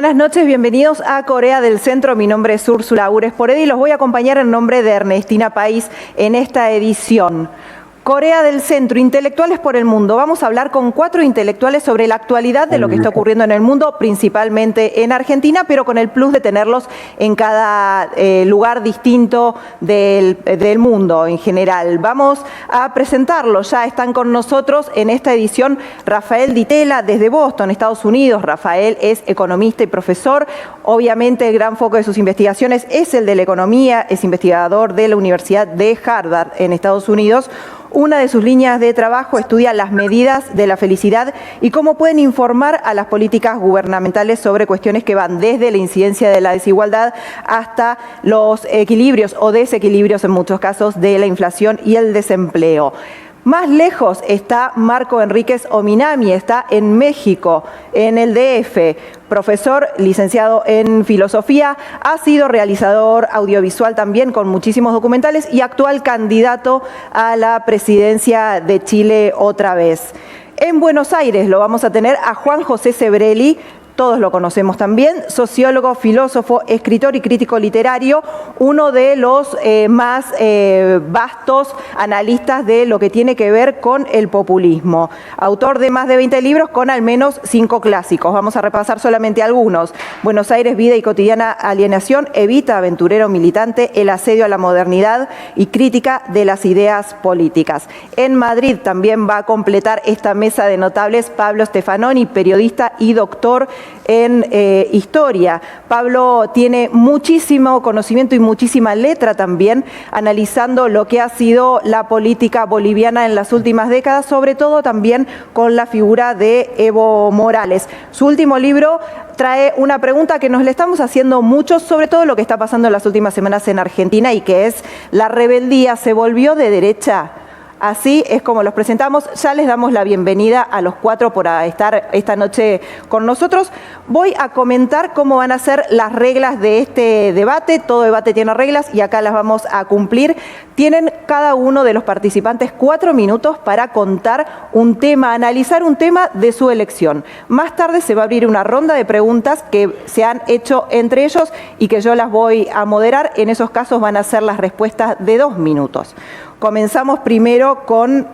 Buenas noches, bienvenidos a Corea del Centro. Mi nombre es Úrsula Uresporedi y los voy a acompañar en nombre de Ernestina País en esta edición. Corea del Centro, intelectuales por el mundo. Vamos a hablar con 4 intelectuales sobre la actualidad de lo que está ocurriendo en el mundo, principalmente en Argentina, pero con el plus de tenerlos en cada lugar distinto del mundo en general. Vamos a presentarlos, ya están con nosotros en esta edición Rafael Di Tella desde Boston, Estados Unidos. Rafael es economista y profesor. Obviamente el gran foco de sus investigaciones es el de la economía, es investigador de la Universidad de Harvard en Estados Unidos. Una de sus líneas de trabajo estudia las medidas de la felicidad y cómo pueden informar a las políticas gubernamentales sobre cuestiones que van desde la incidencia de la desigualdad hasta los equilibrios o desequilibrios en muchos casos de la inflación y el desempleo. Más lejos está Marco Enríquez Ominami, está en México, en el DF, profesor, licenciado en filosofía, ha sido realizador audiovisual también con muchísimos documentales y actual candidato a la presidencia de Chile otra vez. En Buenos Aires lo vamos a tener a Juan José Sebrelli. Todos lo conocemos también, sociólogo, filósofo, escritor y crítico literario, uno de los más vastos analistas de lo que tiene que ver con el populismo. Autor de más de 20 libros con al menos 5 clásicos. Vamos a repasar solamente algunos. Buenos Aires, vida y cotidiana alienación, Evita, aventurero militante, el asedio a la modernidad y crítica de las ideas políticas. En Madrid también va a completar esta mesa de notables Pablo Stefanoni, periodista y doctor en historia. Pablo tiene muchísimo conocimiento y muchísima letra también, analizando lo que ha sido la política boliviana en las últimas décadas, sobre todo también con la figura de Evo Morales. Su último libro trae una pregunta que nos le estamos haciendo mucho, sobre todo lo que está pasando en las últimas semanas en Argentina, y que es: ¿la rebeldía se volvió de derecha? Así es como los presentamos. Ya les damos la bienvenida a los 4 por estar esta noche con nosotros. Voy a comentar cómo van a ser las reglas de este debate. Todo debate tiene reglas y acá las vamos a cumplir. Tienen cada uno de los participantes 4 minutos para contar un tema, analizar un tema de su elección. Más tarde se va a abrir una ronda de preguntas que se han hecho entre ellos y que yo las voy a moderar. En esos casos van a ser las respuestas de 2 minutos. Comenzamos primero con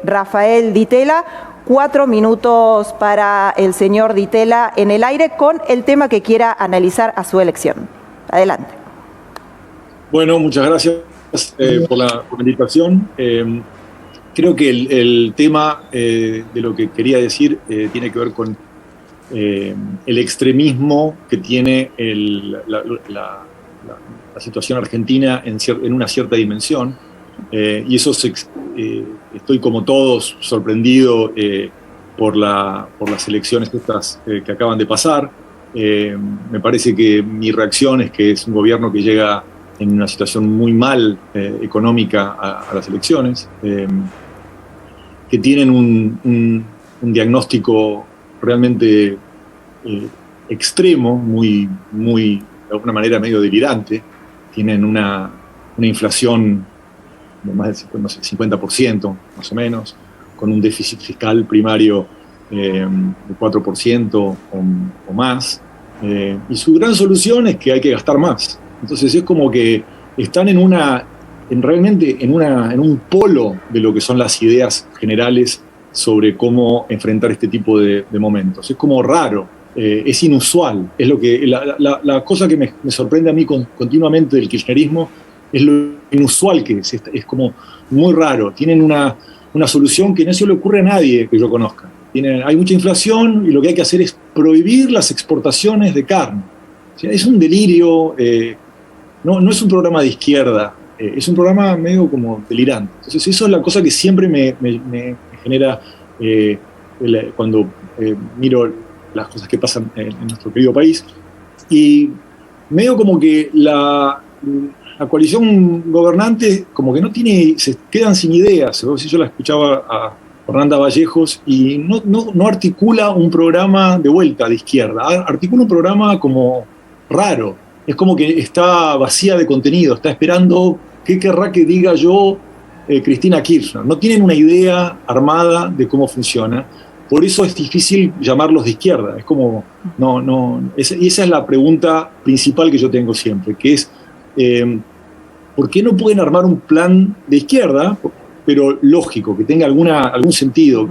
Rafael Di Tella. 4 minutos para el señor Di Tella en el aire con el tema que quiera analizar a su elección. Adelante. Bueno, muchas gracias por la invitación. Creo que el tema de lo que quería decir tiene que ver con el extremismo que tiene la situación argentina en una cierta dimensión. Y eso estoy como todos sorprendido por las elecciones estas que acaban de pasar. Me parece que mi reacción es que es un gobierno que llega en una situación muy mal económica a las elecciones, que tienen un diagnóstico realmente extremo, muy de alguna manera medio delirante. Tienen una inflación de más del 50%, más o menos, con un déficit fiscal primario de 4% o más. Y su gran solución es que hay que gastar más. Entonces es como que están realmente en un polo de lo que son las ideas generales sobre cómo enfrentar este tipo de momentos. Es como raro, es inusual. Es lo que la cosa que me sorprende a mí continuamente del kirchnerismo es lo inusual que es como muy raro. Tienen una solución que no se le ocurre a nadie que yo conozca. Hay mucha inflación y lo que hay que hacer es prohibir las exportaciones de carne. O sea, es un delirio, no es un programa de izquierda, es un programa medio como delirante. Entonces eso es la cosa que siempre me genera cuando miro las cosas que pasan en nuestro querido país. Y medio como que la coalición gobernante como que se quedan sin ideas. Yo la escuchaba a Fernanda Vallejos y no articula un programa de vuelta de izquierda, articula un programa como raro. Es como que está vacía de contenido, está esperando qué querrá que diga yo Cristina Kirchner. No tienen una idea armada de cómo funciona. por eso es difícil llamarlos de izquierda. Es como, y esa es la pregunta principal que yo tengo siempre, que es, ¿por qué no pueden armar un plan de izquierda, pero lógico, que tenga algún sentido?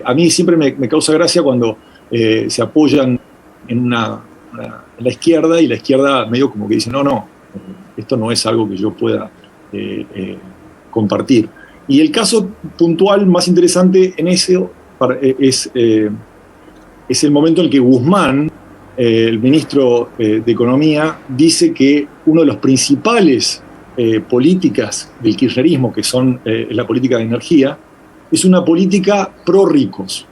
A mí siempre me causa gracia cuando se apoyan en la izquierda, y la izquierda medio como que dice, no, esto no es algo que yo pueda compartir. Y el caso puntual más interesante en eso es el momento en el que Guzmán, el ministro de Economía, dice que una de las principales políticas del kirchnerismo, que son la política de energía, es una política pro ricos.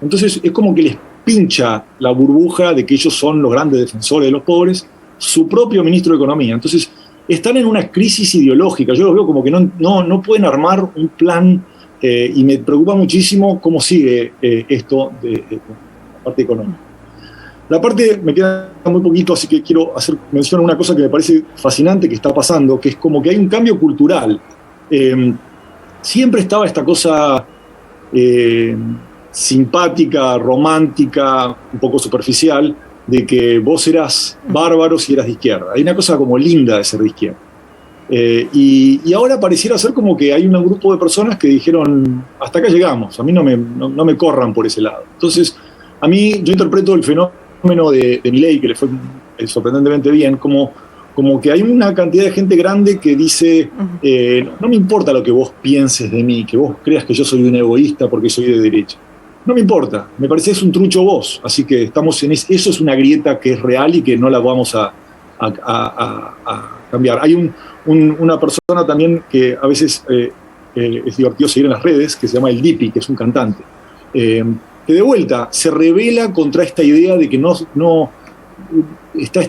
Entonces es como que les pincha la burbuja de que ellos son los grandes defensores de los pobres, su propio ministro de Economía. Entonces están en una crisis ideológica. Yo los veo como que no pueden armar un plan, y me preocupa muchísimo cómo sigue esto de la parte económica. La parte me queda muy poquito, así que quiero hacer mención a una cosa que me parece fascinante que está pasando, que es como que hay un cambio cultural. Siempre estaba esta cosa simpática, romántica, un poco superficial, de que vos eras bárbaro si eras de izquierda. Hay una cosa como linda de ser de izquierda. Y ahora pareciera ser como que hay un grupo de personas que dijeron, hasta acá llegamos, a mí no me corran por ese lado. Entonces, yo interpreto el fenómeno de Milei, que le fue sorprendentemente bien, como que hay una cantidad de gente grande que dice, no me importa lo que vos pienses de mí, que vos creas que yo soy un egoísta porque soy de derecha. No me importa, me parece que es un trucho vos, así que estamos eso es una grieta que es real y que no la vamos a cambiar. Hay una persona también que a veces es divertido seguir en las redes, que se llama El Dipi, que es un cantante, que de vuelta se rebela contra esta idea de que no está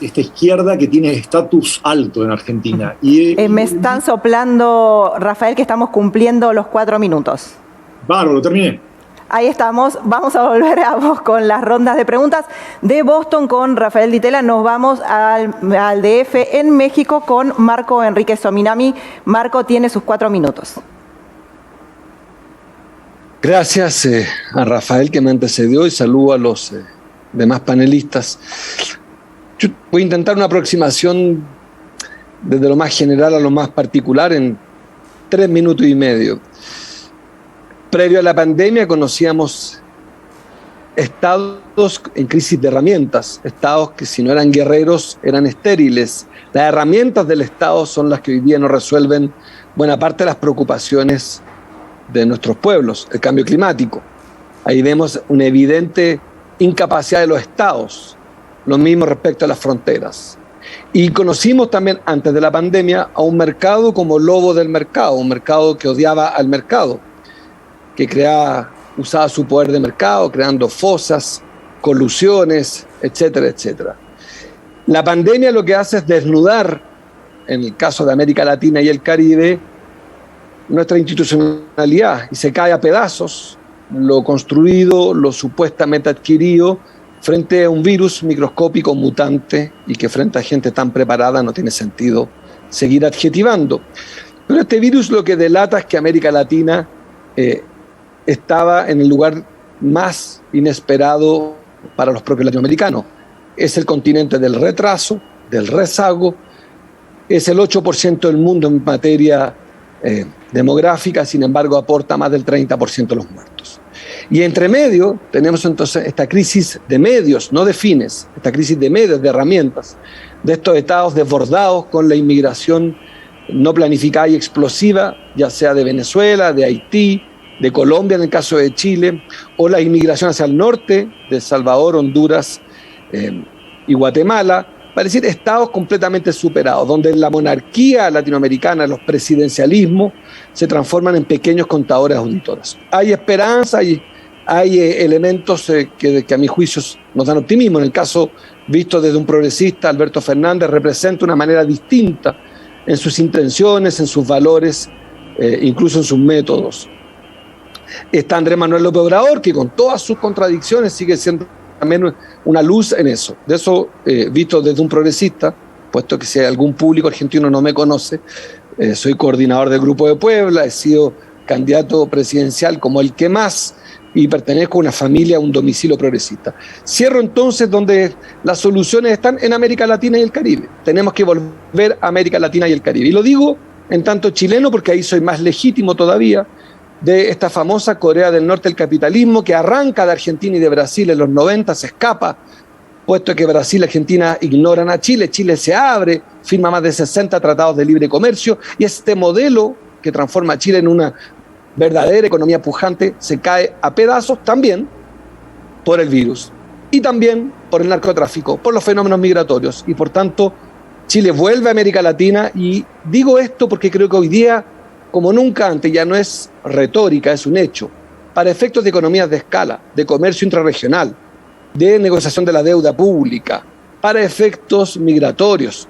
esta izquierda que tiene estatus alto en Argentina. Me están soplando, Rafael, que estamos cumpliendo los 4 minutos. Bárbaro, terminé. Ahí estamos. Vamos a volver a vos con las rondas de preguntas. De Boston con Rafael Di Tella nos vamos al DF en México con Marco Enríquez Sominami. Marco tiene sus 4 minutos. Gracias a Rafael que me antecedió y saludo a los demás panelistas. Yo voy a intentar una aproximación desde lo más general a lo más particular en 3 minutos y medio. Previo a la pandemia conocíamos estados en crisis de herramientas, estados que si no eran guerreros eran estériles. Las herramientas del Estado son las que hoy día nos resuelven buena parte de las preocupaciones de nuestros pueblos, el cambio climático. Ahí vemos una evidente incapacidad de los estados, lo mismo respecto a las fronteras. Y conocimos también antes de la pandemia a un mercado como lobo del mercado, un mercado que odiaba al mercado, que usaba su poder de mercado, creando fosas, colusiones, etcétera, etcétera. La pandemia lo que hace es desnudar, en el caso de América Latina y el Caribe, nuestra institucionalidad, y se cae a pedazos lo construido, lo supuestamente adquirido, frente a un virus microscópico mutante y que frente a gente tan preparada no tiene sentido seguir adjetivando. Pero este virus lo que delata es que América Latina estaba en el lugar más inesperado para los propios latinoamericanos. Es el continente del retraso, del rezago, es el 8% del mundo en materia demográfica, sin embargo aporta más del 30% de los muertos. Y entre medio tenemos entonces esta crisis de medios, no de fines, esta crisis de medios, de herramientas, de estos estados desbordados con la inmigración no planificada y explosiva, ya sea de Venezuela, de Haití, de Colombia en el caso de Chile, o la inmigración hacia el norte, de El Salvador, Honduras y Guatemala, para decir estados completamente superados, donde la monarquía latinoamericana, los presidencialismos, se transforman en pequeños contadores auditores. Hay esperanza, hay elementos que a mi juicio nos dan optimismo. En el caso visto desde un progresista, Alberto Fernández representa una manera distinta en sus intenciones, en sus valores, incluso en sus métodos. Está Andrés Manuel López Obrador, que con todas sus contradicciones sigue siendo también una luz en eso. De eso, visto desde un progresista, puesto que si algún público argentino no me conoce, soy coordinador del Grupo de Puebla, he sido candidato presidencial como el que más, y pertenezco a una familia, a un domicilio progresista. Cierro entonces donde las soluciones están en América Latina y el Caribe. Tenemos que volver a América Latina y el Caribe. Y lo digo en tanto chileno porque ahí soy más legítimo todavía de esta famosa Corea del Norte, el capitalismo que arranca de Argentina y de Brasil en los 90, se escapa, puesto que Brasil y Argentina ignoran a Chile, Chile se abre, firma más de 60 tratados de libre comercio, y este modelo que transforma a Chile en una verdadera economía pujante se cae a pedazos también por el virus y también por el narcotráfico, por los fenómenos migratorios, y por tanto Chile vuelve a América Latina. Y digo esto porque creo que hoy día, como nunca antes, ya no es retórica, es un hecho. Para efectos de economías de escala, de comercio intrarregional, de negociación de la deuda pública, para efectos migratorios,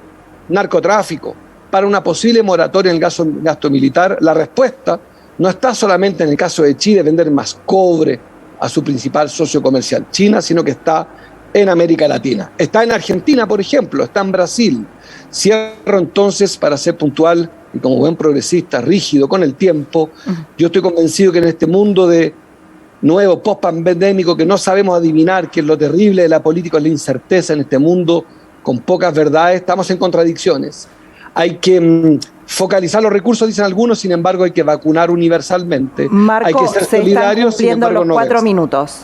narcotráfico, para una posible moratoria en el gasto militar, la respuesta no está solamente en el caso de Chile, vender más cobre a su principal socio comercial, China, sino que está en América Latina. Está en Argentina, por ejemplo, está en Brasil. Cierro entonces, para ser puntual y como buen progresista, rígido con el tiempo, yo estoy convencido que en este mundo de nuevo, post-pandémico, que no sabemos adivinar, que es lo terrible de la política, es la incerteza en este mundo, con pocas verdades, estamos en contradicciones. Hay que focalizar los recursos, dicen algunos, sin embargo hay que vacunar universalmente. Marco, hay que ser solidarios, se están cumpliendo los 4 minutos.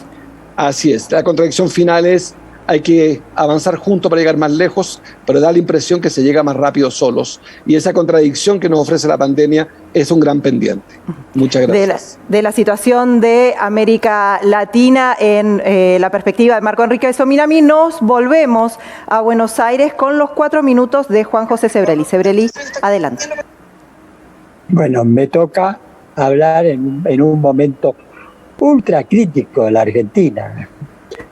Así es, la contradicción final es: hay que avanzar juntos para llegar más lejos, pero da la impresión que se llega más rápido solos. Y esa contradicción que nos ofrece la pandemia es un gran pendiente. Muchas gracias. De la situación de América Latina en la perspectiva de Marco Enrique Sominami, nos volvemos a Buenos Aires con los 4 minutos de Juan José Sebrelli. Sebrelli, adelante. Bueno, me toca hablar en un momento ultra crítico de la Argentina.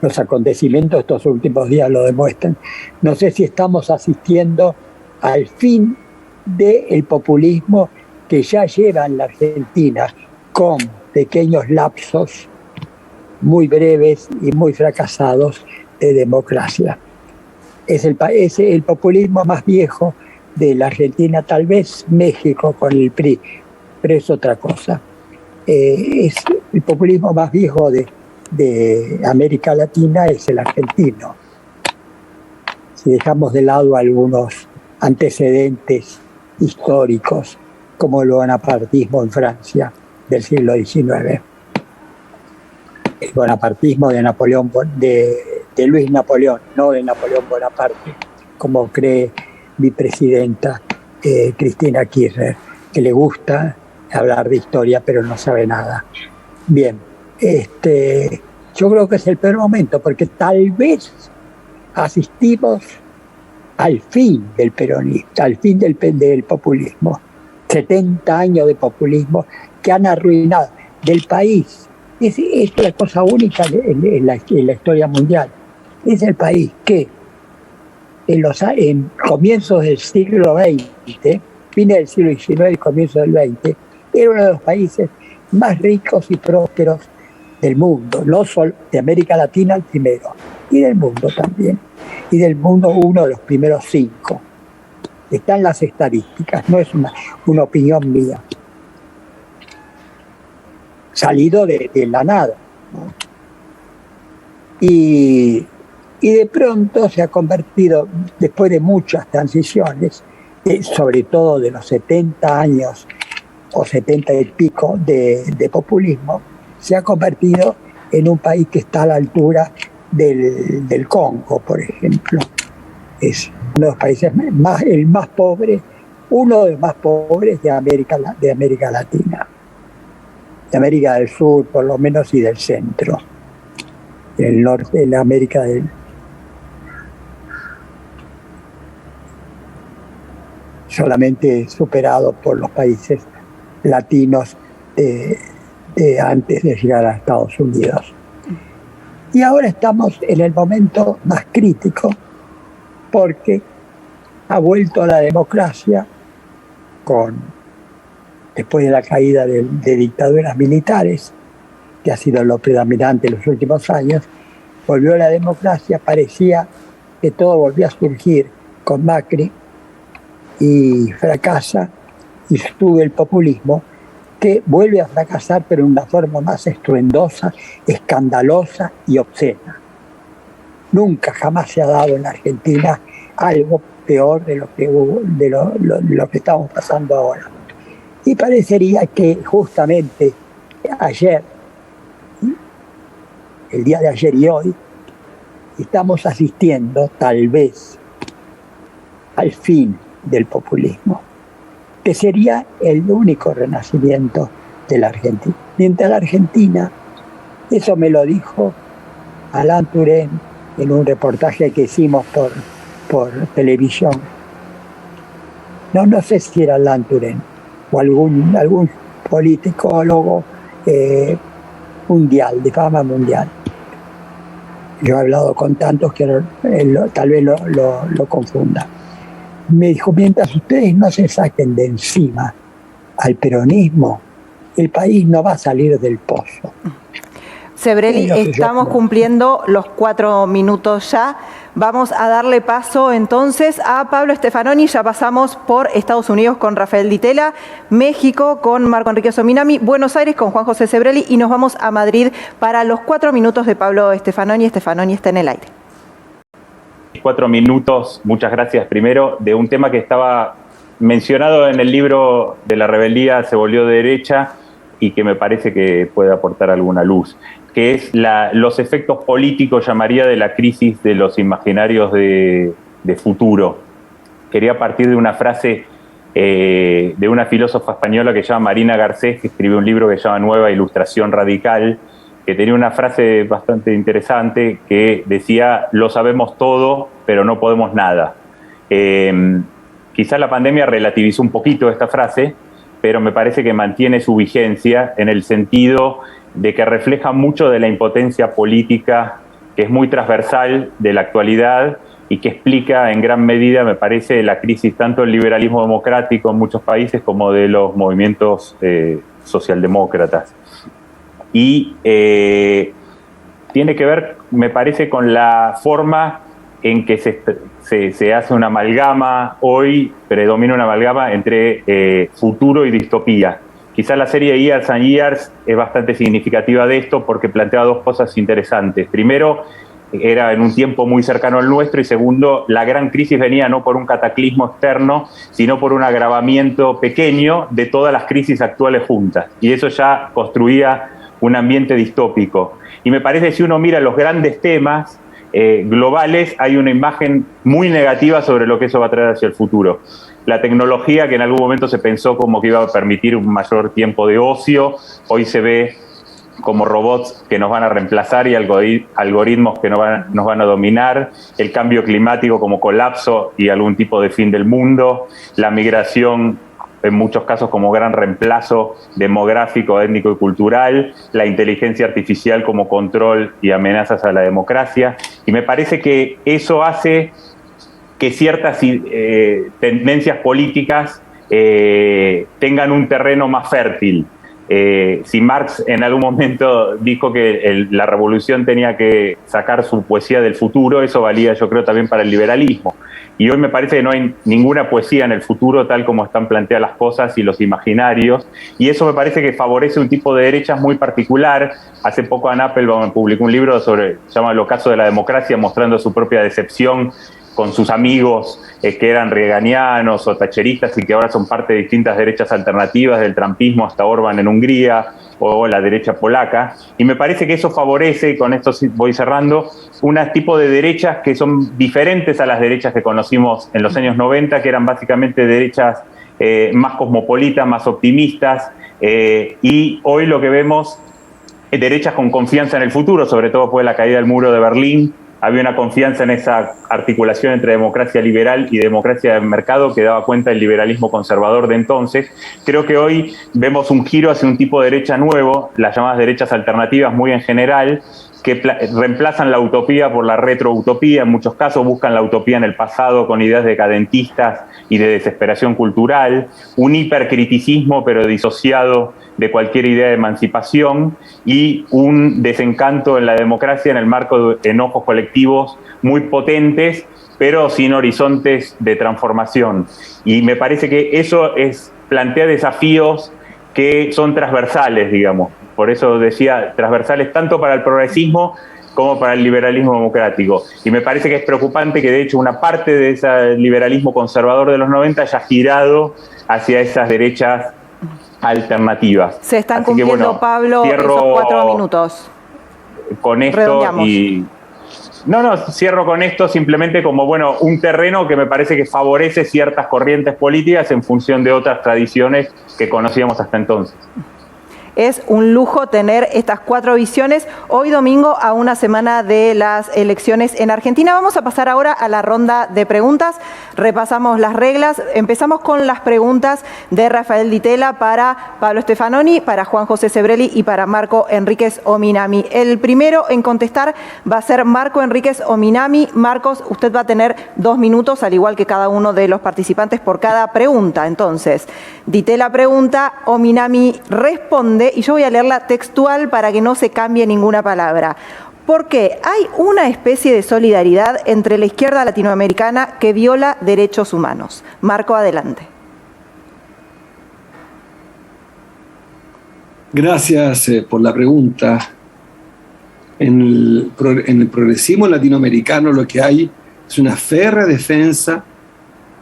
Los acontecimientos de estos últimos días lo demuestran. No sé si estamos asistiendo al fin del populismo que ya lleva en la Argentina, con pequeños lapsos muy breves y muy fracasados de democracia. Es el populismo más viejo de la Argentina, tal vez México con el PRI, pero es otra cosa. Es el populismo más viejo de América Latina, es el argentino. Si dejamos de lado algunos antecedentes históricos, como el bonapartismo en Francia del siglo XIX. El bonapartismo de Napoleón, de Luis Napoleón, no de Napoleón Bonaparte, como cree mi presidenta Cristina Kirchner, que le gusta hablar de historia pero no sabe nada. Bien, yo creo que es el peor momento, porque tal vez asistimos al fin del peronismo, al fin del populismo. 70 años de populismo que han arruinado del país. Es la cosa única en la historia mundial. Es el país que en comienzos del siglo XX, fines del siglo XIX y comienzos del XX, era uno de los países más ricos y prósperos del mundo, no solo de América Latina el primero, y del mundo también, y del mundo uno de los primeros 5. Están las estadísticas, no es una opinión mía. Salido de la nada, ¿no? Y de pronto se ha convertido, después de muchas transiciones, sobre todo de los 70 años o 70 y pico de populismo, se ha convertido en un país que está a la altura del Congo, por ejemplo. Es uno de los países el más pobre, uno de los más pobres de América Latina, de América del Sur, por lo menos, y del centro, del norte, de la América del solamente superado por los países latinos antes de llegar a Estados Unidos. Y ahora estamos en el momento más crítico, porque ha vuelto a la democracia después de la caída de dictaduras militares, que ha sido lo predominante en los últimos años. Volvió a la democracia, parecía que todo volvió a surgir con Macri, y fracasa, y sube el populismo, que vuelve a fracasar, pero de una forma más estruendosa, escandalosa y obscena. Nunca, jamás se ha dado en la Argentina algo peor de lo que estamos pasando ahora. Y parecería que justamente ayer, el día de ayer y hoy, estamos asistiendo tal vez al fin del populismo, que sería el único renacimiento de la Argentina. Mientras la Argentina, eso me lo dijo Alain Touraine en un reportaje que hicimos por televisión. No sé si era Alain Touraine o algún politicólogo mundial, de fama mundial. Yo he hablado con tantos que tal vez lo confunda. Me dijo, mientras ustedes no se saquen de encima al peronismo, el país no va a salir del pozo. Sebrelli, estamos cumpliendo los 4 minutos ya. Vamos a darle paso entonces a Pablo Stefanoni. Ya pasamos por Estados Unidos con Rafael Di Tella, México con Marco Enrique Sominami, Buenos Aires con Juan José Sebrelli y nos vamos a Madrid para los 4 minutos de Pablo Stefanoni. Stefanoni está en el aire. 4 minutos, muchas gracias. Primero, de un tema que estaba mencionado en el libro de La rebeldía se volvió de derecha y que me parece que puede aportar alguna luz, que es los efectos políticos, llamaría, de la crisis de los imaginarios de futuro. Quería partir de una frase de una filósofa española que se llama Marina Garcés, que escribió un libro que se llama Nueva Ilustración Radical, que tenía una frase bastante interesante que decía: lo sabemos todo, pero no podemos nada. Quizás la pandemia relativizó un poquito esta frase, pero me parece que mantiene su vigencia en el sentido de que refleja mucho de la impotencia política, que es muy transversal de la actualidad y que explica en gran medida, me parece, la crisis tanto del liberalismo democrático en muchos países como de los movimientos socialdemócratas. Y tiene que ver, me parece, con la forma en que se hace una amalgama, hoy predomina una amalgama entre futuro y distopía. Quizá la serie Years and Years es bastante significativa de esto porque plantea 2 cosas interesantes. Primero, era en un tiempo muy cercano al nuestro, y segundo, la gran crisis venía no por un cataclismo externo, sino por un agravamiento pequeño de todas las crisis actuales juntas. Y eso ya construía un ambiente distópico. Y me parece que si uno mira los grandes temas globales, hay una imagen muy negativa sobre lo que eso va a traer hacia el futuro. La tecnología, que en algún momento se pensó como que iba a permitir un mayor tiempo de ocio, hoy se ve como robots que nos van a reemplazar y algoritmos que nos van a dominar, el cambio climático como colapso y algún tipo de fin del mundo, la migración en muchos casos como gran reemplazo demográfico, étnico y cultural, la inteligencia artificial como control y amenazas a la democracia. Y me parece que eso hace que ciertas tendencias políticas tengan un terreno más fértil. Si Marx en algún momento dijo que la revolución tenía que sacar su poesía del futuro, eso valía, yo creo, también para el liberalismo. Y hoy me parece que no hay ninguna poesía en el futuro tal como están planteadas las cosas y los imaginarios, y eso me parece que favorece un tipo de derechas muy particular. Hace poco Anne Applebaum publicó un libro se llama El ocaso de la democracia, mostrando su propia decepción con sus amigos que eran reaganianos o tacheristas y que ahora son parte de distintas derechas alternativas, del trumpismo hasta Orbán en Hungría o la derecha polaca. Y me parece que eso favorece, y con esto voy cerrando, un tipo de derechas que son diferentes a las derechas que conocimos en los años 90, que eran básicamente derechas más cosmopolitas, más optimistas, y hoy lo que vemos es derechas con confianza en el futuro, sobre todo después de la caída del muro de Berlín. Había una confianza en esa articulación entre democracia liberal y democracia de mercado que daba cuenta del liberalismo conservador de entonces. Creo que hoy vemos un giro hacia un tipo de derecha nuevo, las llamadas derechas alternativas muy en general, que reemplazan la utopía por la retroutopía. En muchos casos buscan la utopía en el pasado con ideas decadentistas y de desesperación cultural, un hipercriticismo pero disociado de cualquier idea de emancipación, y un desencanto en la democracia en el marco de enojos colectivos muy potentes pero sin horizontes de transformación. Y me parece que eso plantea desafíos que son transversales, digamos. Por eso decía, transversales tanto para el progresismo como para el liberalismo democrático. Y me parece que es preocupante que, de hecho, una parte de ese liberalismo conservador de los 90 haya girado hacia esas derechas alternativas. Se están Así cumpliendo, que, bueno, Pablo, esos 4 minutos. Con esto y... No, cierro con esto simplemente como, bueno, un terreno que me parece que favorece ciertas corrientes políticas en función de otras tradiciones que conocíamos hasta entonces. Es un lujo tener estas 4 visiones hoy domingo, a una semana de las elecciones en Argentina. Vamos a pasar ahora a la ronda de preguntas. Repasamos las reglas. Empezamos con las preguntas de Rafael Di Tella para Pablo Stefanoni, para Juan José Sebrelli y para Marco Enríquez Ominami. El primero en contestar va a ser Marco Enríquez Ominami. Marcos, usted va a tener 2 minutos, al igual que cada uno de los participantes, por cada pregunta. Entonces, Di Tella pregunta, Ominami responde, y yo voy a leerla textual para que no se cambie ninguna palabra. ¿Por qué hay una especie de solidaridad entre la izquierda latinoamericana que viola derechos humanos? Marco, adelante. Gracias por la pregunta. En el progresismo latinoamericano lo que hay es una férrea defensa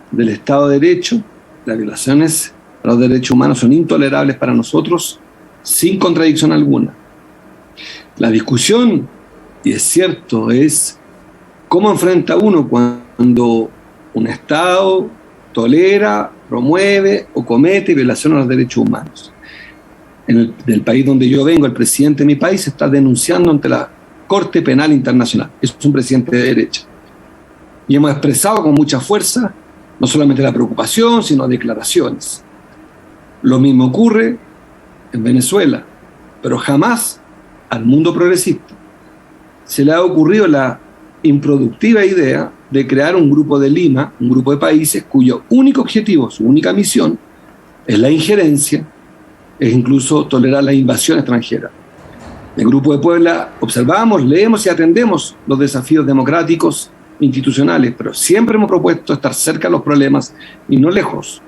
del Estado de Derecho. Las violaciones a los derechos humanos son intolerables para nosotros, sin contradicción alguna. La discusión, y es cierto, es cómo enfrenta uno cuando un Estado tolera, promueve o comete violación a los derechos humanos. En el país donde yo vengo, el presidente de mi país está denunciando ante la Corte Penal Internacional. Es un presidente de derecha. Y hemos expresado con mucha fuerza no solamente la preocupación, sino declaraciones. Lo mismo ocurre en Venezuela, pero jamás al mundo progresista se le ha ocurrido la improductiva idea de crear un grupo de Lima, un grupo de países cuyo único objetivo, su única misión, es la injerencia, es incluso tolerar la invasión extranjera. En el Grupo de Puebla observamos, leemos y atendemos los desafíos democráticos institucionales, pero siempre hemos propuesto estar cerca de los problemas y no lejos.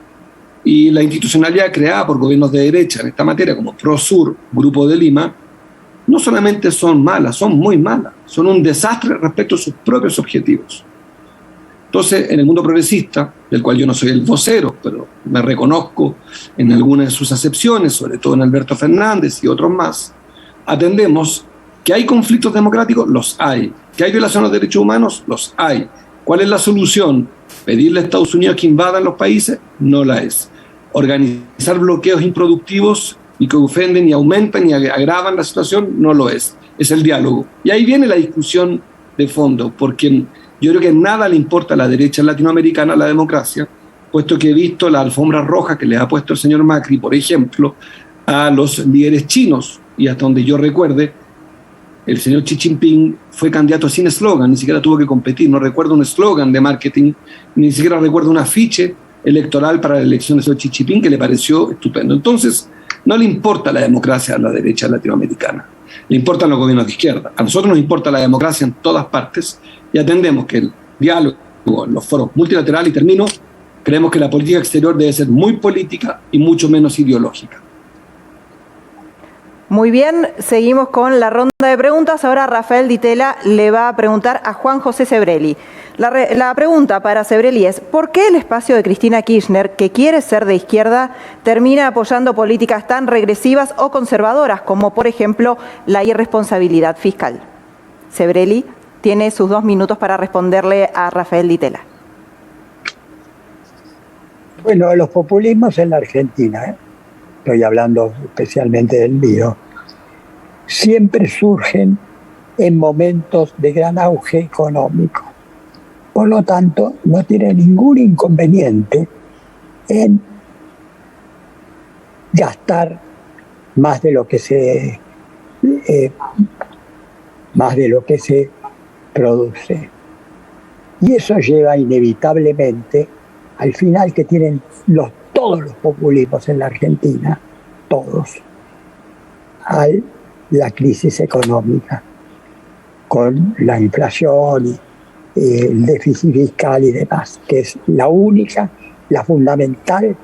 Y la institucionalidad creada por gobiernos de derecha en esta materia, como Prosur, Grupo de Lima, no solamente son malas, son muy malas, son un desastre respecto a sus propios objetivos. Entonces, en el mundo progresista, del cual yo no soy el vocero, pero me reconozco en algunas de sus acepciones, sobre todo en Alberto Fernández y otros más, atendemos que hay conflictos democráticos, los hay, que hay violaciones de los derechos humanos, los hay. ¿Cuál es la solución? ¿Pedirle a Estados Unidos que invadan los países? No la es. Organizar bloqueos improductivos y que ofenden y aumentan y agravan la situación, no lo es. Es el diálogo. Y ahí viene la discusión de fondo, porque yo creo que nada le importa a la derecha latinoamericana la democracia, puesto que he visto la alfombra roja que le ha puesto el señor Macri, por ejemplo, a los líderes chinos, y hasta donde yo recuerde, el señor Xi Jinping fue candidato sin eslogan, ni siquiera tuvo que competir, no recuerdo un eslogan de marketing, ni siquiera recuerdo un afiche electoral para la elección del señor Xi Jinping que le pareció estupendo. Entonces, no le importa la democracia a la derecha latinoamericana, le importan los gobiernos de izquierda. A nosotros nos importa la democracia en todas partes y atendemos que el diálogo en los foros multilaterales, y termino, creemos que la política exterior debe ser muy política y mucho menos ideológica. Muy bien, seguimos con la ronda de preguntas. Ahora Rafael Di Tella le va a preguntar a Juan José Sebrelli. La pregunta para Sebrelli es: ¿por qué el espacio de Cristina Kirchner, que quiere ser de izquierda, termina apoyando políticas tan regresivas o conservadoras como, por ejemplo, la irresponsabilidad fiscal? Sebrelli tiene sus 2 minutos para responderle a Rafael Di Tella. Bueno, los populismos en la Argentina, estoy hablando especialmente del mío, siempre surgen en momentos de gran auge económico. Por lo tanto, no tiene ningún inconveniente en gastar más de lo que se produce. Y eso lleva inevitablemente al final que tienen todos los populismos en la Argentina, todos, a la crisis económica, con la inflación y el déficit fiscal y demás, que es la única, la fundamental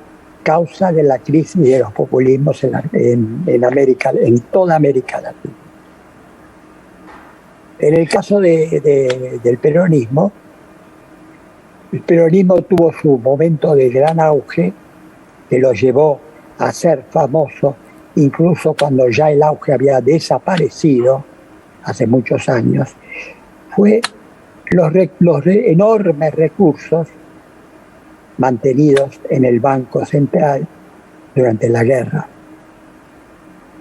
causa de la crisis de los populismos en América, en toda América Latina. En el caso del peronismo, el peronismo tuvo su momento de gran auge que lo llevó a ser famoso, incluso cuando ya el auge había desaparecido hace muchos años, fue los enormes recursos mantenidos en el Banco Central durante la guerra.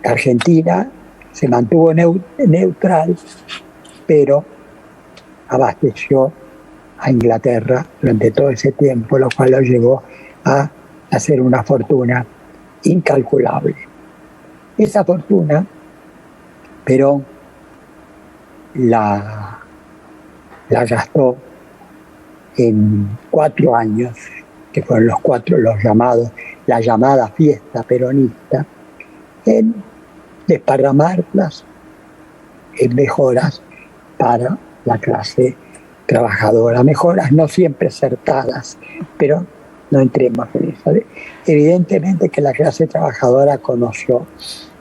Argentina se mantuvo neutral, pero abasteció a Inglaterra durante todo ese tiempo, lo cual lo llevó a hacer una fortuna incalculable. Esa fortuna, Perón la gastó en 4 años, que fueron la llamada fiesta peronista, en desparramarlas en mejoras para la clase trabajadora, mejoras no siempre acertadas, pero no entremos en eso. Evidentemente que la clase trabajadora conoció.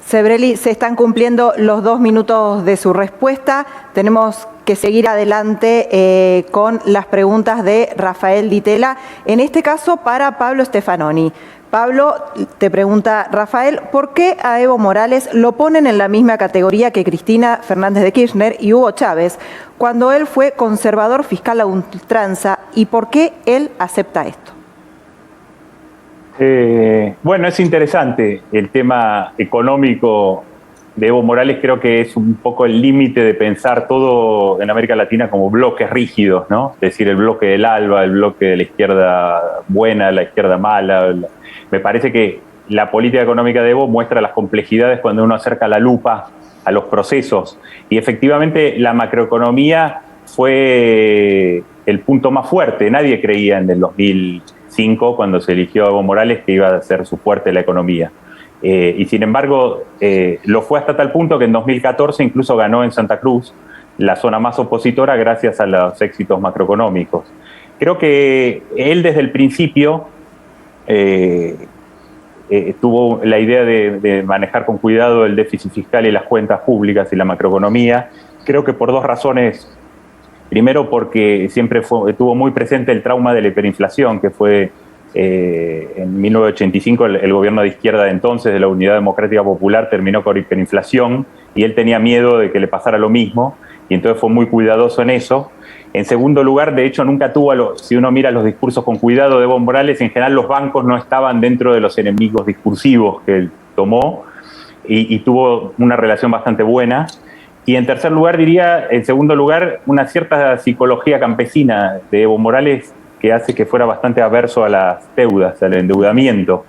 Sebrelli, se están cumpliendo los 2 minutos de su respuesta. Tenemos que seguir adelante con las preguntas de Rafael Di Tella, en este caso para Pablo Stefanoni. Pablo, te pregunta Rafael, ¿por qué a Evo Morales lo ponen en la misma categoría que Cristina Fernández de Kirchner y Hugo Chávez, cuando él fue conservador fiscal a ultranza, y por qué él acepta esto? Bueno, es interesante el tema económico de Evo Morales. Creo que es un poco el límite de pensar todo en América Latina como bloques rígidos, ¿no? Es decir, el bloque del ALBA, el bloque de la izquierda buena, la izquierda mala. Me parece que la política económica de Evo muestra las complejidades cuando uno acerca la lupa a los procesos. Y efectivamente la macroeconomía fue el punto más fuerte. Nadie creía en el 2005, cuando se eligió a Evo Morales, que iba a ser su fuerte la economía. Y sin embargo, lo fue hasta tal punto que en 2014 incluso ganó en Santa Cruz, la zona más opositora, gracias a los éxitos macroeconómicos. Creo que él desde el principio tuvo la idea de manejar con cuidado el déficit fiscal y las cuentas públicas y la macroeconomía. Creo que por 2 razones. Primero, porque siempre tuvo muy presente el trauma de la hiperinflación, que fue en 1985 el gobierno de izquierda de entonces, de la Unidad Democrática Popular, terminó con hiperinflación y él tenía miedo de que le pasara lo mismo, y entonces fue muy cuidadoso en eso. En segundo lugar, de hecho, nunca tuvo, si uno mira los discursos con cuidado de Evo Morales, en general los bancos no estaban dentro de los enemigos discursivos que él tomó, y tuvo una relación bastante buena. Y en tercer lugar, diría, en segundo lugar, una cierta psicología campesina de Evo Morales que hace que fuera bastante averso a las deudas, al endeudamiento.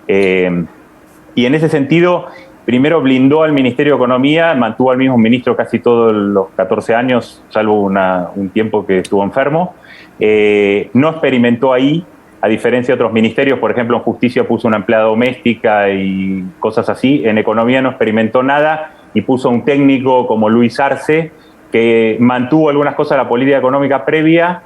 Y en ese sentido, primero blindó al Ministerio de Economía, mantuvo al mismo ministro casi todos los 14 años, salvo un tiempo que estuvo enfermo. No experimentó ahí, a diferencia de otros ministerios. Por ejemplo, en Justicia puso una empleada doméstica y cosas así. En Economía no experimentó nada y puso un técnico como Luis Arce, que mantuvo algunas cosas de la política económica previa,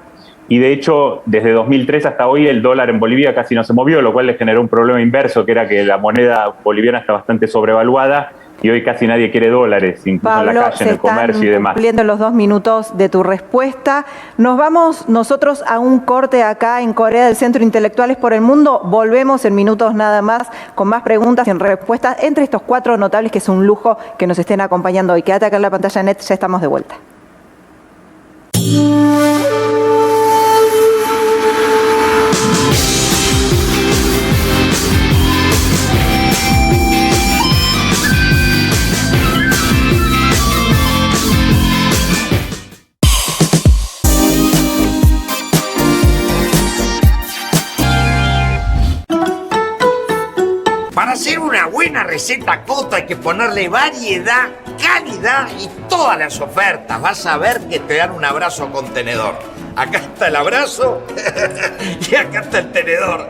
y de hecho desde 2003 hasta hoy el dólar en Bolivia casi no se movió, lo cual le generó un problema inverso, que era que la moneda boliviana está bastante sobrevaluada y hoy casi nadie quiere dólares, incluso Pablo, en la calle, en el comercio y demás. Están cumpliendo los 2 minutos de tu respuesta. Nos vamos nosotros a un corte acá en Corea del Centro Intelectuales por el Mundo. Volvemos en minutos nada más con más preguntas y respuestas entre estos 4 notables, que es un lujo que nos estén acompañando hoy. Quédate acá en la pantalla net, ya estamos de vuelta. Para hacer una buena receta Coto hay que ponerle variedad, calidad y todas las ofertas. Vas a ver que te dan un abrazo contenedor. Acá está el abrazo y acá está el tenedor.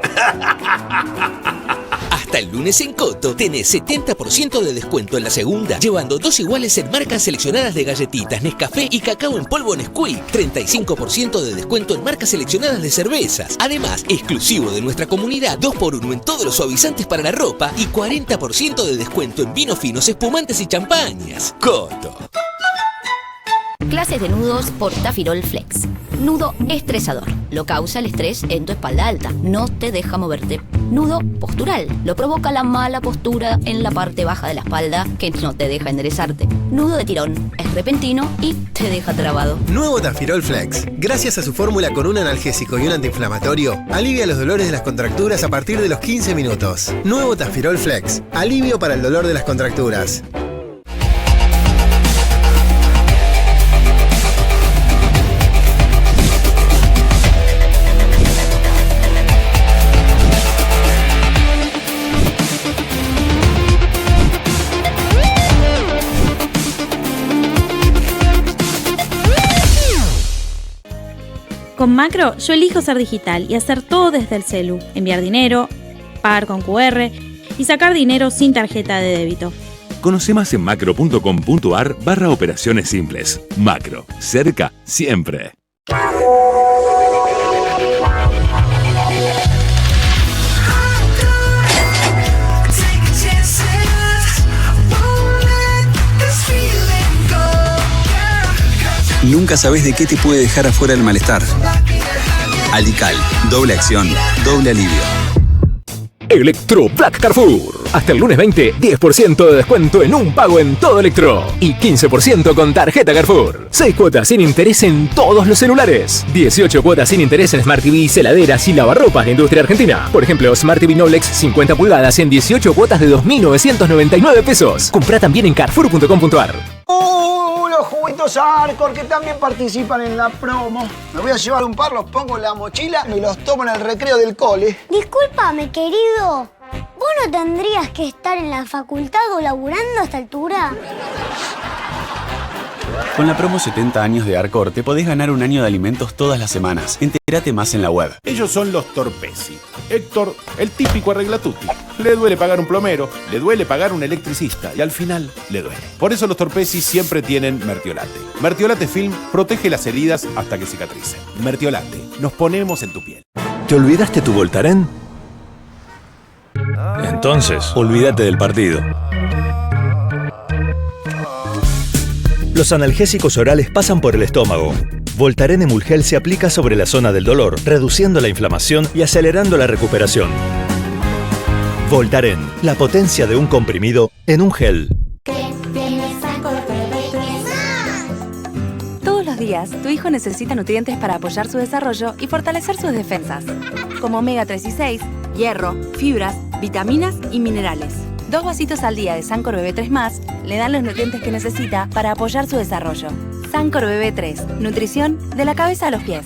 Hasta Hasta el lunes en Coto tenés 70% de descuento en la segunda, llevando 2 iguales en marcas seleccionadas de galletitas, Nescafé y cacao en polvo Nesquik. 35% de descuento en marcas seleccionadas de cervezas. Además, exclusivo de nuestra comunidad, 2x1 en todos los suavizantes para la ropa y 40% de descuento en vinos finos, espumantes y champañas. Coto. Clases de nudos por Tafirol Flex. Nudo estresador. Lo causa el estrés en tu espalda alta. No te deja moverte. Nudo postural. Lo provoca la mala postura en la parte baja de la espalda que no te deja enderezarte. Nudo de tirón. Es repentino y te deja trabado. Nuevo Tafirol Flex. Gracias a su fórmula con un analgésico y un antiinflamatorio, alivia los dolores de las contracturas a partir de los 15 minutos. Nuevo Tafirol Flex. Alivio para el dolor de las contracturas. Con Macro, yo elijo ser digital y hacer todo desde el celu. Enviar dinero, pagar con QR y sacar dinero sin tarjeta de débito. Conoce más en macro.com.ar/operaciones simples. Macro, cerca siempre. Nunca sabes de qué te puede dejar afuera el malestar. Alical, doble acción, doble alivio. Electro Black Carrefour. Hasta el lunes 20, 10% de descuento en un pago en todo Electro. Y 15% con tarjeta Carrefour. 6 cuotas sin interés en todos los celulares. 18 cuotas sin interés en Smart TV, heladeras y lavarropas de Industria Argentina. Por ejemplo, Smart TV Noblex 50 pulgadas en 18 cuotas de 2.999 pesos. Comprá también en carrefour.com.ar. Los juguitos Arcor que también participan en la promo. Me voy a llevar un par, los pongo en la mochila y los tomo en el recreo del cole. Discúlpame, querido. ¿Vos no tendrías que estar en la facultad o laburando a esta altura? Con la promo 70 años de Arcor te podés ganar un año de alimentos todas las semanas. Entérate más en la web. Ellos son los Torpesi. Héctor, el típico arreglatuti. Le duele pagar un plomero, le duele pagar un electricista y al final le duele. Por eso los Torpesi siempre tienen Mertiolate. Mertiolate Film protege las heridas hasta que cicatricen. Mertiolate, nos ponemos en tu piel. ¿Te olvidaste tu Voltaren? Entonces, olvídate del partido. Los analgésicos orales pasan por el estómago. Voltaren Emulgel se aplica sobre la zona del dolor, reduciendo la inflamación y acelerando la recuperación. Voltaren, la potencia de un comprimido en un gel. Todos los días, tu hijo necesita nutrientes para apoyar su desarrollo y fortalecer sus defensas, como omega 3 y 6, hierro, fibras, vitaminas y minerales. 2 vasitos al día de Sancor BB3+, le dan los nutrientes que necesita para apoyar su desarrollo. Sancor BB3, nutrición de la cabeza a los pies.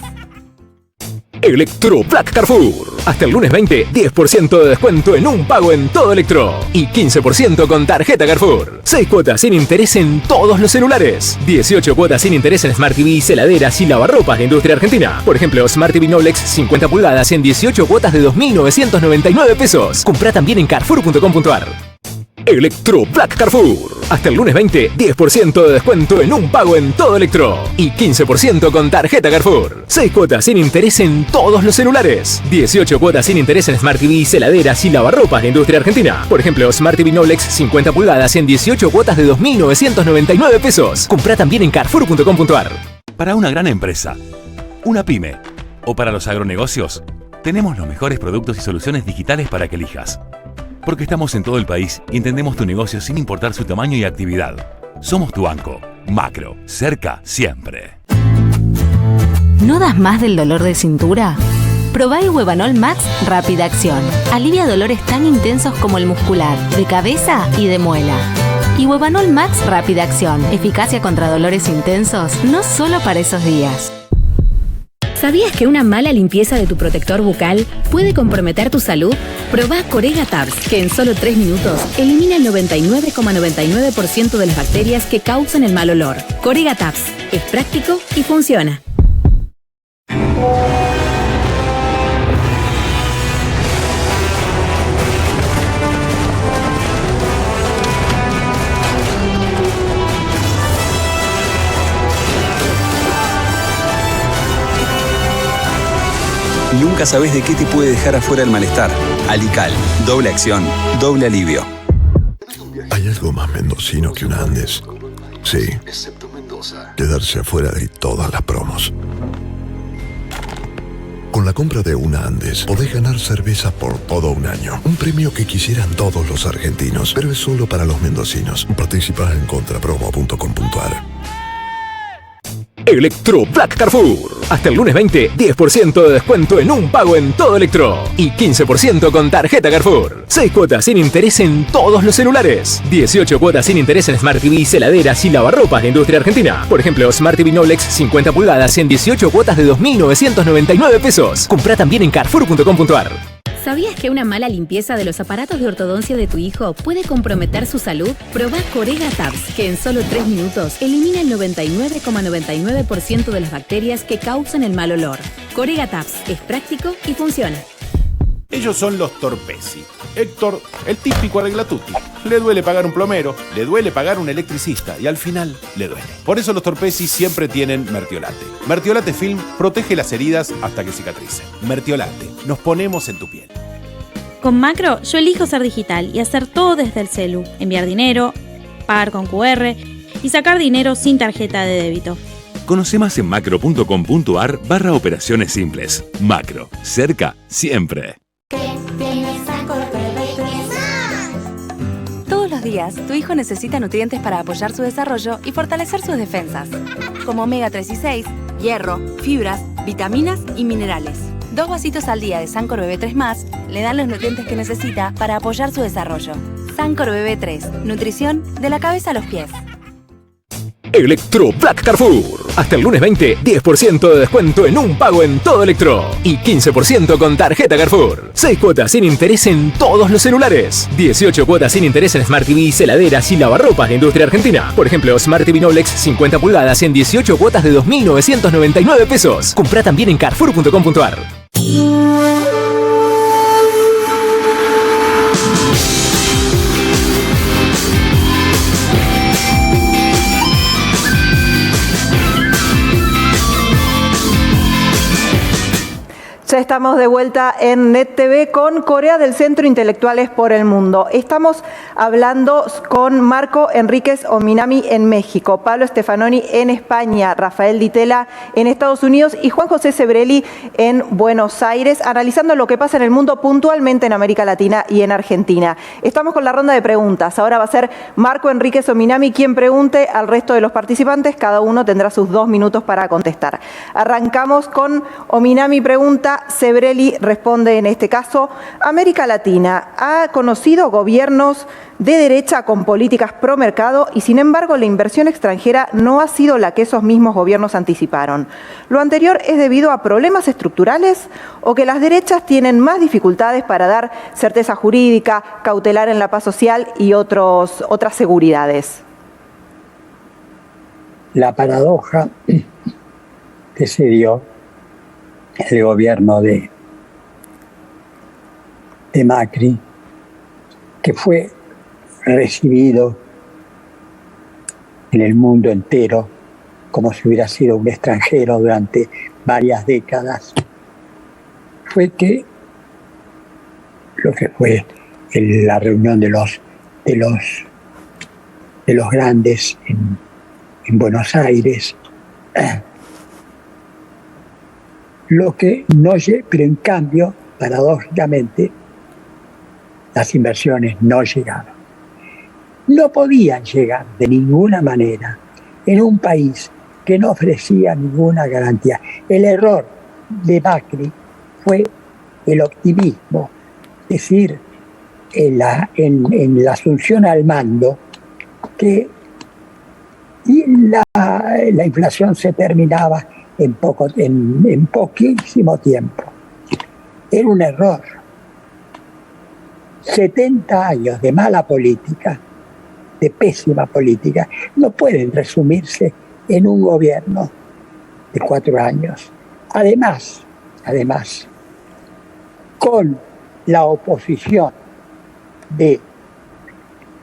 Electro Black Carrefour. Hasta el lunes 20, 10% de descuento en un pago en todo Electro. Y 15% con tarjeta Carrefour. 6 cuotas sin interés en todos los celulares. 18 cuotas sin interés en Smart TV, heladeras y lavarropas de Industria Argentina. Por ejemplo, Smart TV Noblex 50 pulgadas en 18 cuotas de 2.999 pesos. Comprá también en carrefour.com.ar. Electro Black Carrefour. Hasta el lunes 20, 10% de descuento en un pago en todo Electro. Y 15% con tarjeta Carrefour. 6 cuotas sin interés en todos los celulares. 18 cuotas sin interés en Smart TV, heladeras y lavarropas de Industria Argentina. Por ejemplo, Smart TV Noblex 50 pulgadas en 18 cuotas de 2.999 pesos. Comprá también en carrefour.com.ar. Para una gran empresa, una pyme o para los agronegocios, tenemos los mejores productos y soluciones digitales para que elijas. Porque estamos en todo el país y entendemos tu negocio sin importar su tamaño y actividad. Somos tu banco. Macro. Cerca siempre. ¿No das más del dolor de cintura? Probá el Huevanol Max Rápida Acción. Alivia dolores tan intensos como el muscular, de cabeza y de muela. Y Huevanol Max Rápida Acción. Eficacia contra dolores intensos, no solo para esos días. ¿Sabías que una mala limpieza de tu protector bucal puede comprometer tu salud? Probá Corega Tabs, que en solo 3 minutos elimina el 99,99% de las bacterias que causan el mal olor. Corega Tabs es práctico y funciona. Nunca sabes de qué te puede dejar afuera el malestar. Alical, doble acción, doble alivio. ¿Hay algo más mendocino que un Andes? Sí. Quedarse afuera de todas las promos. Con la compra de una Andes, podés ganar cerveza por todo un año. Un premio que quisieran todos los argentinos, pero es solo para los mendocinos. Participa en contrapromo.com.ar. Electro Black Carrefour. Hasta el lunes 20, 10% de descuento en un pago en todo Electro. Y 15% con tarjeta Carrefour. 6 cuotas sin interés en todos los celulares. 18 cuotas sin interés en Smart TV, heladeras y lavarropas de Industria Argentina. Por ejemplo, Smart TV Noblex 50 pulgadas en 18 cuotas de 2.999 pesos. Comprá también en carrefour.com.ar. ¿Sabías que una mala limpieza de los aparatos de ortodoncia de tu hijo puede comprometer su salud? Probá Corega Tabs, que en solo 3 minutos elimina el 99,99% de las bacterias que causan el mal olor. Corega Tabs es práctico y funciona. Ellos son los Torpesi. Héctor, el típico arreglatuti. Le duele pagar un plomero, le duele pagar un electricista y al final le duele. Por eso los Torpesi siempre tienen Mertiolate. Mertiolate Film protege las heridas hasta que cicatricen. Mertiolate, nos ponemos en tu piel. Con Macro, yo elijo ser digital y hacer todo desde el celu. Enviar dinero, pagar con QR y sacar dinero sin tarjeta de débito. Conoce más en macro.com.ar/operaciones simples. Macro, cerca siempre. Todos los días, tu hijo necesita nutrientes para apoyar su desarrollo y fortalecer sus defensas, como omega 3 y 6, hierro, fibras, vitaminas y minerales. 2 vasitos al día de Sancor Bebé 3+, le dan los nutrientes que necesita para apoyar su desarrollo. Sancor Bebé 3, nutrición de la cabeza a los pies. Electro Black Carrefour. Hasta el lunes 20, 10% de descuento en un pago en todo Electro. Y 15% con tarjeta Carrefour. 6 cuotas sin interés en todos los celulares. 18 cuotas sin interés en Smart TV, heladeras y lavarropas de Industria Argentina. Por ejemplo, Smart TV Noblex 50 pulgadas en 18 cuotas de 2.999 pesos. Comprá también en carrefour.com.ar. Ya estamos de vuelta en Net TV con Corea del Centro Intelectuales por el Mundo. Estamos hablando con Marco Enríquez Ominami en México, Pablo Stefanoni en España, Rafael Ditela en Estados Unidos y Juan José Sebrelli en Buenos Aires, analizando lo que pasa en el mundo puntualmente en América Latina y en Argentina. Estamos con la ronda de preguntas. Ahora va a ser Marco Enríquez Ominami quien pregunte al resto de los participantes. Cada uno tendrá sus 2 minutos para contestar. Arrancamos con Ominami pregunta. Sebrelli responde en este caso, América Latina ha conocido gobiernos de derecha con políticas pro mercado y sin embargo la inversión extranjera no ha sido la que esos mismos gobiernos anticiparon. ¿Lo anterior es debido a problemas estructurales o que las derechas tienen más dificultades para dar certeza jurídica, cautelar en la paz social y otras seguridades? La paradoja que se dio el gobierno de Macri, que fue recibido en el mundo entero como si hubiera sido un extranjero durante varias décadas, fue que lo que fue la reunión de los grandes en Buenos Aires, pero en cambio, paradójicamente, las inversiones no llegaron. No podían llegar de ninguna manera en un país que no ofrecía ninguna garantía. El error de Macri fue el optimismo, es decir, en la asunción al mando, que la inflación se terminaba en poquísimo tiempo. Era un error. 70 años de mala política, de pésima política, no pueden resumirse en un gobierno de 4 años. Además, con la oposición de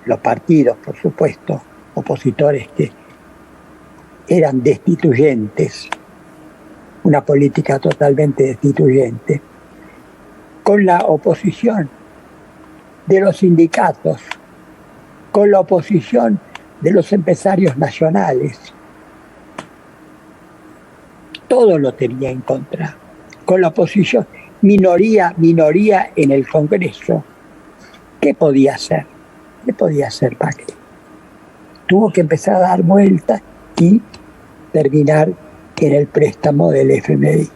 los partidos, por supuesto, opositores que eran destituyentes, una política totalmente destituyente, con la oposición de los sindicatos, con la oposición de los empresarios nacionales. Todo lo tenía en contra, con la oposición, minoría en el Congreso. ¿Qué podía hacer? ¿Qué podía hacer Macri? Tuvo que empezar a dar vueltas y terminar en el préstamo del FMI.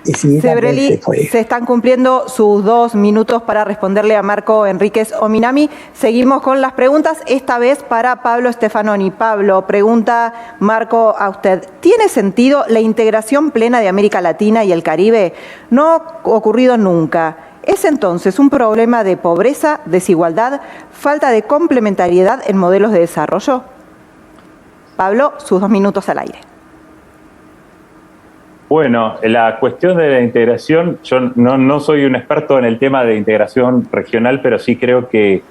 Sebrelli, se están cumpliendo sus 2 minutos para responderle a Marco Enríquez Ominami. Seguimos con las preguntas, esta vez para Pablo Stefanoni. Pablo, pregunta Marco a usted. ¿Tiene sentido la integración plena de América Latina y el Caribe? No ha ocurrido nunca. ¿Es entonces un problema de pobreza, desigualdad, falta de complementariedad en modelos de desarrollo? Pablo, sus 2 minutos al aire. Bueno, la cuestión de la integración, yo no soy un experto en el tema de integración regional, pero sí creo que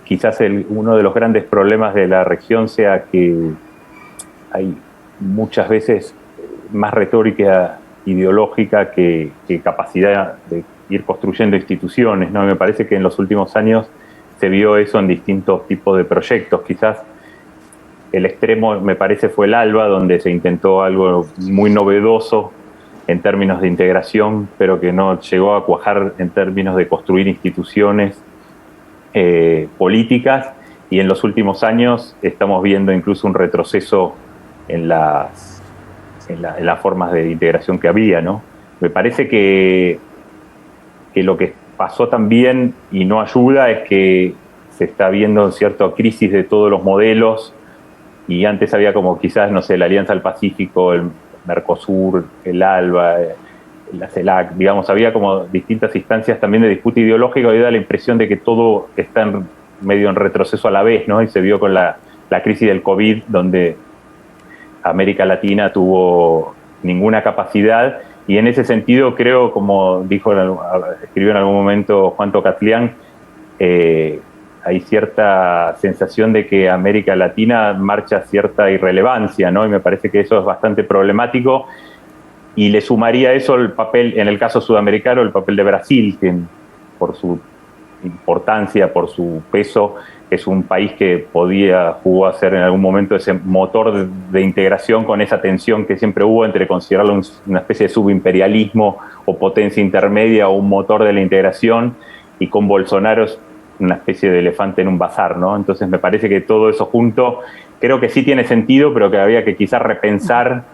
quizás uno de los grandes problemas de la región sea que hay muchas veces más retórica ideológica que capacidad de ir construyendo instituciones, ¿no? Me parece que en los últimos años se vio eso en distintos tipos de proyectos. Quizás el extremo, me parece, fue el ALBA, donde se intentó algo muy novedoso en términos de integración, pero que no llegó a cuajar en términos de construir instituciones políticas, y en los últimos años estamos viendo incluso un retroceso en las formas de integración que había, ¿no? Me parece que lo que pasó también y no ayuda es que se está viendo cierta crisis de todos los modelos. Y antes había como quizás, no sé, la Alianza del Pacífico, el Mercosur, el ALBA, la CELAC, digamos, había como distintas instancias también de disputa ideológica, y da la impresión de que todo está medio en retroceso a la vez, ¿no? Y se vio con la crisis del COVID, donde América Latina tuvo ninguna capacidad, y en ese sentido creo, como escribió en algún momento Juan Tocatlián, hay cierta sensación de que América Latina marcha cierta irrelevancia, ¿no? Y me parece que eso es bastante problemático, y le sumaría a eso el papel, en el caso sudamericano, el papel de Brasil, que por su importancia, por su peso, es un país que jugó a ser en algún momento ese motor de integración, con esa tensión que siempre hubo entre considerarlo una especie de subimperialismo o potencia intermedia o un motor de la integración, y con Bolsonaro una especie de elefante en un bazar, ¿no? Entonces me parece que todo eso junto creo que sí tiene sentido, pero que había que quizás repensar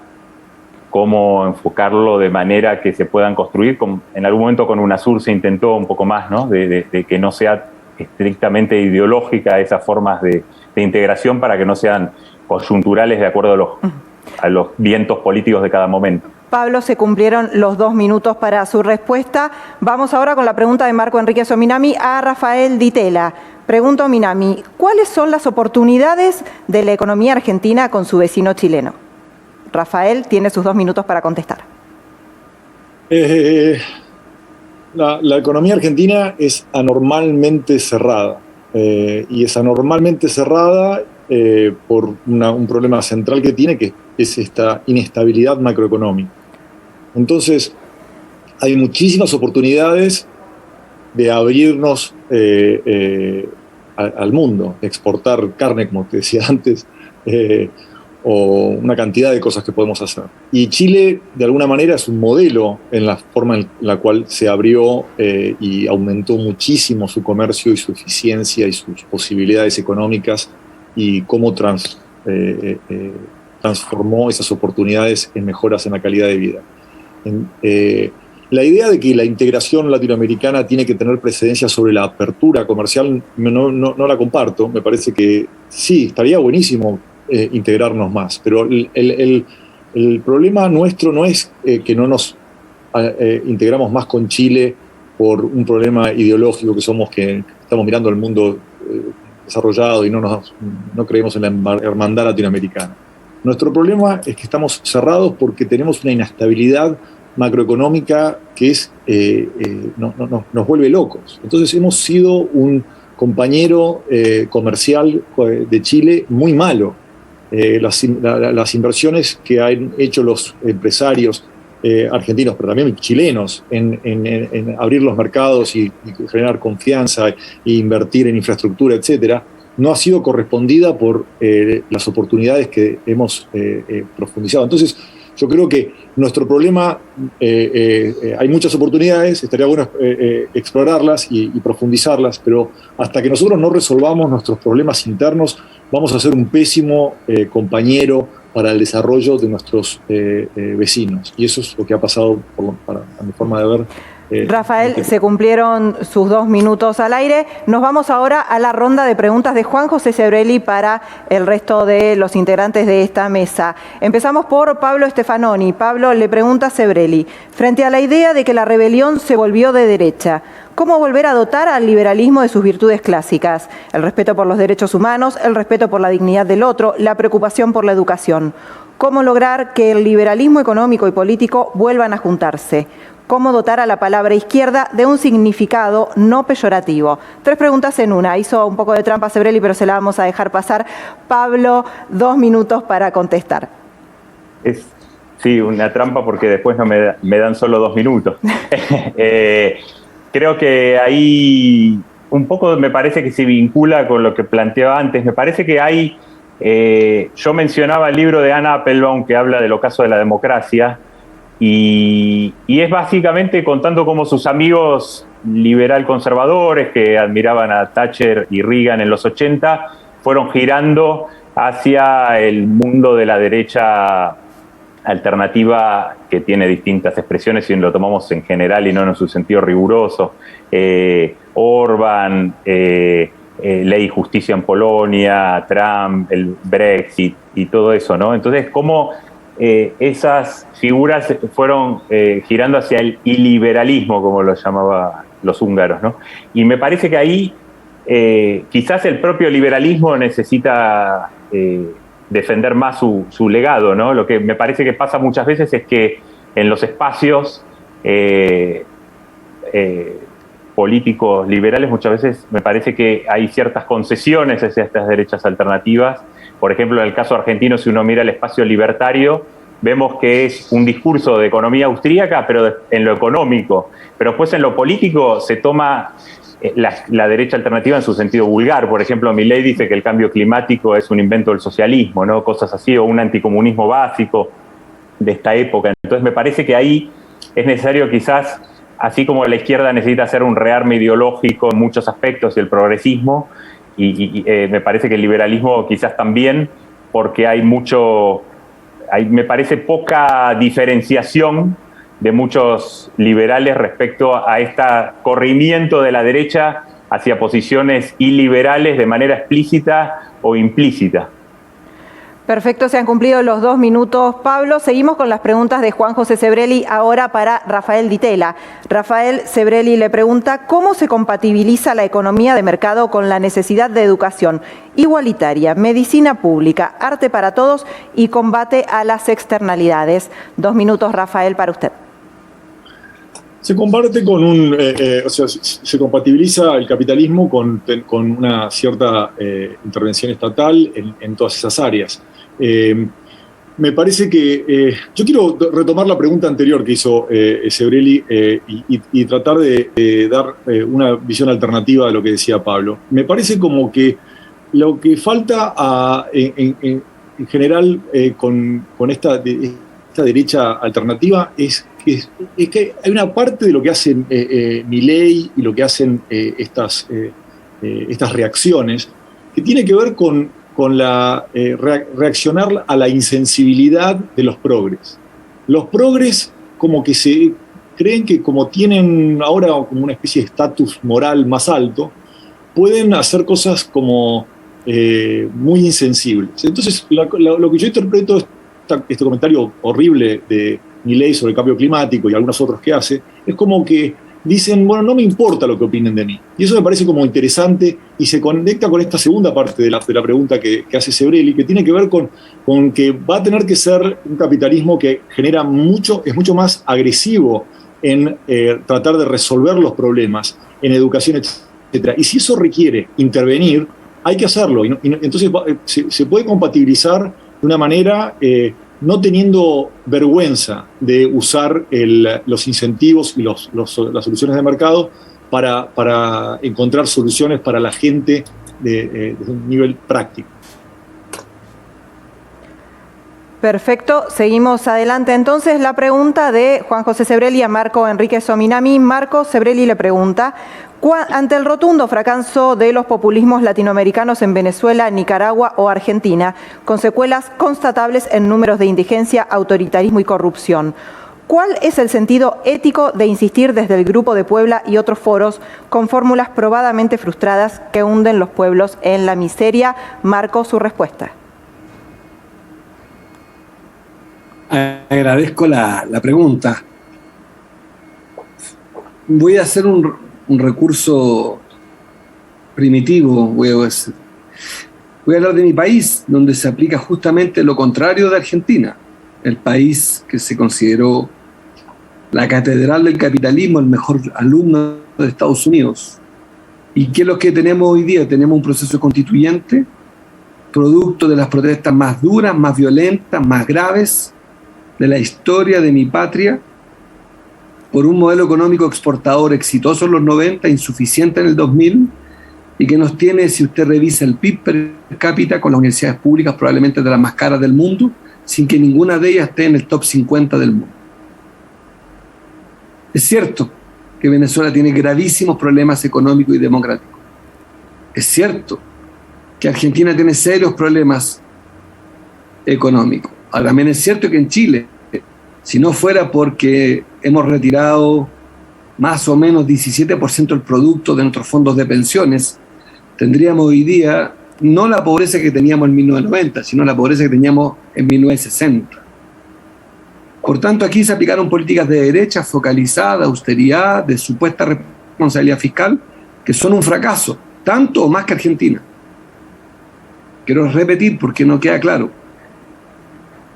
cómo enfocarlo de manera que se puedan construir. En algún momento con UNASUR se intentó un poco más, ¿no? De que no sea estrictamente ideológica esas formas de integración, para que no sean coyunturales de acuerdo a los vientos políticos de cada momento. Pablo, se cumplieron los 2 minutos para su respuesta. Vamos ahora con la pregunta de Marco Enríquez Ominami a Rafael Di Tella. Pregunta Ominami, ¿cuáles son las oportunidades de la economía argentina con su vecino chileno? Rafael tiene sus 2 minutos para contestar. La economía argentina es anormalmente cerrada, y es anormalmente cerrada por un problema central que tiene, que es esta inestabilidad macroeconómica. Entonces, hay muchísimas oportunidades de abrirnos al mundo, exportar carne, como te decía antes, o una cantidad de cosas que podemos hacer. Y Chile, de alguna manera, es un modelo en la forma en la cual se abrió y aumentó muchísimo su comercio y su eficiencia y sus posibilidades económicas, y cómo transformó esas oportunidades en mejoras en la calidad de vida. La idea de que la integración latinoamericana tiene que tener precedencia sobre la apertura comercial no la comparto. Me parece que sí, estaría buenísimo integrarnos más, pero el problema nuestro no es que no nos integramos más con Chile por un problema ideológico que somos, que estamos mirando al mundo desarrollado y no creemos en la hermandad latinoamericana. Nuestro problema es que estamos cerrados porque tenemos una inestabilidad macroeconómica que nos vuelve locos. Entonces hemos sido un compañero comercial de Chile muy malo, las inversiones que han hecho los empresarios argentinos, pero también chilenos, en abrir los mercados y generar confianza e invertir en infraestructura, etcétera, no ha sido correspondida por las oportunidades que hemos profundizado. Entonces, yo creo que nuestro problema, hay muchas oportunidades, estaría bueno explorarlas y profundizarlas, pero hasta que nosotros no resolvamos nuestros problemas internos, vamos a ser un pésimo compañero para el desarrollo de nuestros vecinos. Y eso es lo que ha pasado, a mi forma de ver. Rafael, se cumplieron sus 2 minutos al aire. Nos vamos ahora a la ronda de preguntas de Juan José Sebrelli para el resto de los integrantes de esta mesa. Empezamos por Pablo Stefanoni. Pablo le pregunta a Sebrelli, frente a la idea de que la rebelión se volvió de derecha, ¿cómo volver a dotar al liberalismo de sus virtudes clásicas? El respeto por los derechos humanos, el respeto por la dignidad del otro, la preocupación por la educación. ¿Cómo lograr que el liberalismo económico y político vuelvan a juntarse? ¿Cómo dotar a la palabra izquierda de un significado no peyorativo? 3 preguntas en una. Hizo un poco de trampa Sebrelli, pero se la vamos a dejar pasar. Pablo, 2 minutos para contestar. Sí, una trampa porque después no me dan solo 2 minutos. Creo que ahí un poco me parece que se vincula con lo que planteaba antes. Me parece que hay... yo mencionaba el libro de Anna Applebaum que habla del ocaso de la democracia, y es básicamente contando cómo sus amigos liberal conservadores que admiraban a Thatcher y Reagan en los 80 fueron girando hacia el mundo de la derecha alternativa, que tiene distintas expresiones si lo tomamos en general y no en su sentido riguroso. Orban, ley y justicia en Polonia, Trump, el Brexit y todo eso, ¿no? Entonces, ¿cómo esas figuras fueron girando hacia el iliberalismo, como lo llamaban los húngaros, ¿no? Y me parece que ahí quizás el propio liberalismo necesita defender más su legado, ¿no? Lo que me parece que pasa muchas veces es que en los espacios políticos liberales muchas veces me parece que hay ciertas concesiones hacia estas derechas alternativas. Por ejemplo, en el caso argentino, si uno mira el espacio libertario, vemos que es un discurso de economía austríaca, pero en lo económico. Pero después en lo político se toma la derecha alternativa en su sentido vulgar. Por ejemplo, Milei dice que el cambio climático es un invento del socialismo, ¿no? Cosas así, o un anticomunismo básico de esta época. Entonces me parece que ahí es necesario quizás, así como la izquierda necesita hacer un rearme ideológico en muchos aspectos y el progresismo, y me parece que el liberalismo quizás también, porque me parece poca diferenciación de muchos liberales respecto a este corrimiento de la derecha hacia posiciones iliberales de manera explícita o implícita. Perfecto, se han cumplido los 2 minutos. Pablo, seguimos con las preguntas de Juan José Sebrelli, ahora para Rafael Ditela. Rafael Sebrelli le pregunta, ¿cómo se compatibiliza la economía de mercado con la necesidad de educación igualitaria, medicina pública, arte para todos y combate a las externalidades? 2 minutos, Rafael, para usted. Se comparte con se compatibiliza el capitalismo con una cierta intervención estatal en todas esas áreas. Me parece que yo quiero retomar la pregunta anterior que hizo Sebrelli y tratar de dar una visión alternativa a lo que decía Pablo. Me parece como que lo que falta en general con esta derecha alternativa es que hay una parte de lo que hacen Milei y lo que hacen estas reacciones que tiene que ver con reaccionar a la insensibilidad de los progres. Los progres como que se creen que como tienen ahora como una especie de estatus moral más alto, pueden hacer cosas como muy insensibles. Entonces lo que yo interpreto este comentario horrible de Milei sobre el cambio climático y algunos otros que hace, es como que dicen, bueno, no me importa lo que opinen de mí. Y eso me parece como interesante y se conecta con esta segunda parte de la pregunta que hace Sebrelli, que tiene que ver con que va a tener que ser un capitalismo que genera es mucho más agresivo en tratar de resolver los problemas, en educación, etc. Y si eso requiere intervenir, hay que hacerlo. Entonces se puede compatibilizar de una manera no teniendo vergüenza de usar los incentivos y las soluciones de mercado para encontrar soluciones para la gente de un nivel práctico. Perfecto, seguimos adelante. Entonces, la pregunta de Juan José Sebrelli a Marco Enrique Sominami. Marco Sebrelli le pregunta: ante el rotundo fracaso de los populismos latinoamericanos en Venezuela, Nicaragua o Argentina, con secuelas constatables en números de indigencia, autoritarismo y corrupción, ¿cuál es el sentido ético de insistir desde el Grupo de Puebla y otros foros con fórmulas probadamente frustradas que hunden los pueblos en la miseria? Marco, su respuesta. Agradezco la pregunta. Voy a hacer un recurso primitivo, voy a hablar de mi país, donde se aplica justamente lo contrario de Argentina, el país que se consideró la catedral del capitalismo, el mejor alumno de Estados Unidos. ¿Y qué es lo que tenemos hoy día? Tenemos un proceso constituyente, producto de las protestas más duras, más violentas, más graves de la historia de mi patria, por un modelo económico exportador exitoso en los 90, insuficiente en el 2000, y que nos tiene, si usted revisa el PIB per cápita con las universidades públicas, probablemente de las más caras del mundo, sin que ninguna de ellas esté en el top 50 del mundo. Es cierto que Venezuela tiene gravísimos problemas económicos y democráticos. Es cierto que Argentina tiene serios problemas económicos. Ahora, también es cierto que en Chile, si no fuera porque hemos retirado más o menos 17% del producto de nuestros fondos de pensiones, tendríamos hoy día no la pobreza que teníamos en 1990, sino la pobreza que teníamos en 1960. Por tanto, aquí se aplicaron políticas de derecha focalizadas, austeridad, de supuesta responsabilidad fiscal, que son un fracaso, tanto o más que Argentina. Quiero repetir porque no queda claro.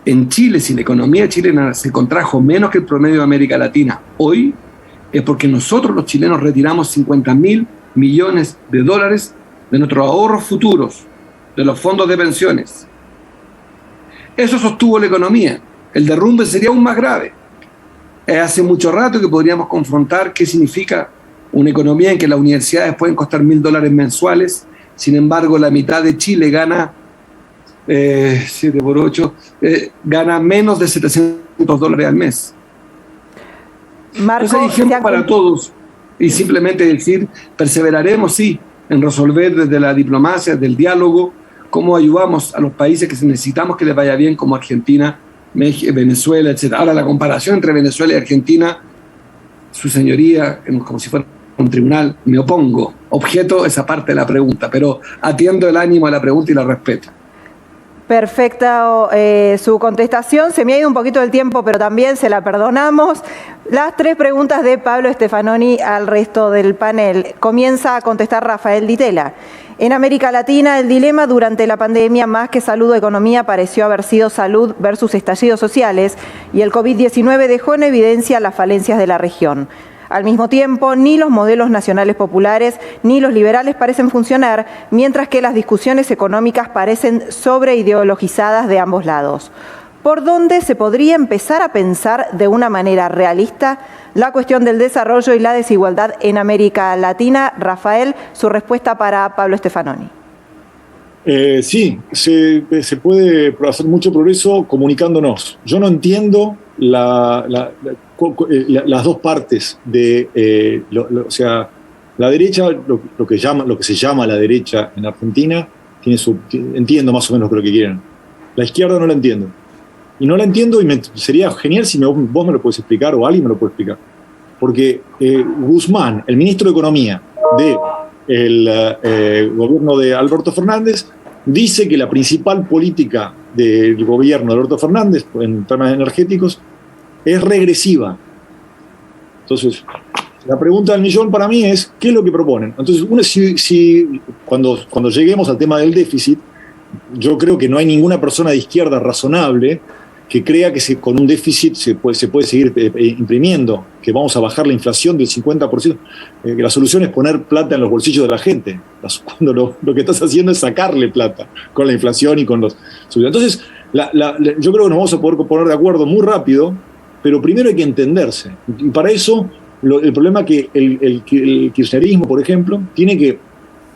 En Chile, si la economía chilena se contrajo menos que el promedio de América Latina hoy, es porque nosotros los chilenos retiramos $50.000 millones de nuestros ahorros futuros, de los fondos de pensiones. Eso sostuvo la economía. El derrumbe sería aún más grave. Hace mucho rato que podríamos confrontar qué significa una economía en que las universidades pueden costar $1.000 mensuales, sin embargo la mitad de Chile gana 7 por 8, gana menos de $700 al mes. Marco, entonces hay ejemplos para todos, y simplemente decir, perseveraremos, sí, en resolver desde la diplomacia, desde el diálogo, cómo ayudamos a los países que necesitamos que les vaya bien, como Argentina, Venezuela, etc. Ahora, la comparación entre Venezuela y Argentina, su señoría, como si fuera un tribunal, me opongo, objeto esa parte de la pregunta, pero atiendo el ánimo de la pregunta y la respeto. Perfecta su contestación. Se me ha ido un poquito el tiempo, pero también se la perdonamos. Las 3 preguntas de Pablo Stefanoni al resto del panel. Comienza a contestar Rafael Di Tella. En América Latina, el dilema durante la pandemia, más que salud o economía, pareció haber sido salud versus estallidos sociales, y el COVID-19 dejó en evidencia las falencias de la región. Al mismo tiempo, ni los modelos nacionales populares ni los liberales parecen funcionar, mientras que las discusiones económicas parecen sobreideologizadas de ambos lados. ¿Por dónde se podría empezar a pensar de una manera realista la cuestión del desarrollo y la desigualdad en América Latina? Rafael, su respuesta para Pablo Stefanoni. Sí, se puede hacer mucho progreso comunicándonos. Yo no entiendo las dos partes de, o sea, la derecha, lo que se llama la derecha en Argentina, entiendo más o menos lo que quieren. La izquierda no la entiendo. Y no la entiendo, y sería genial si vos me lo podés explicar o alguien me lo puede explicar. Porque Guzmán, el ministro de Economía del gobierno de Alberto Fernández, dice que la principal política del gobierno de Alberto Fernández en temas energéticos es regresiva. Entonces, la pregunta del millón para mí es, ¿qué es lo que proponen? Entonces, cuando lleguemos al tema del déficit, yo creo que no hay ninguna persona de izquierda razonable que crea que con un déficit se puede seguir imprimiendo, que vamos a bajar la inflación del 50%, que la solución es poner plata en los bolsillos de la gente, cuando lo que estás haciendo es sacarle plata con la inflación y con los... Entonces, yo creo que nos vamos a poder poner de acuerdo muy rápido, pero primero hay que entenderse. Y para eso, el problema que el kirchnerismo, por ejemplo, tiene que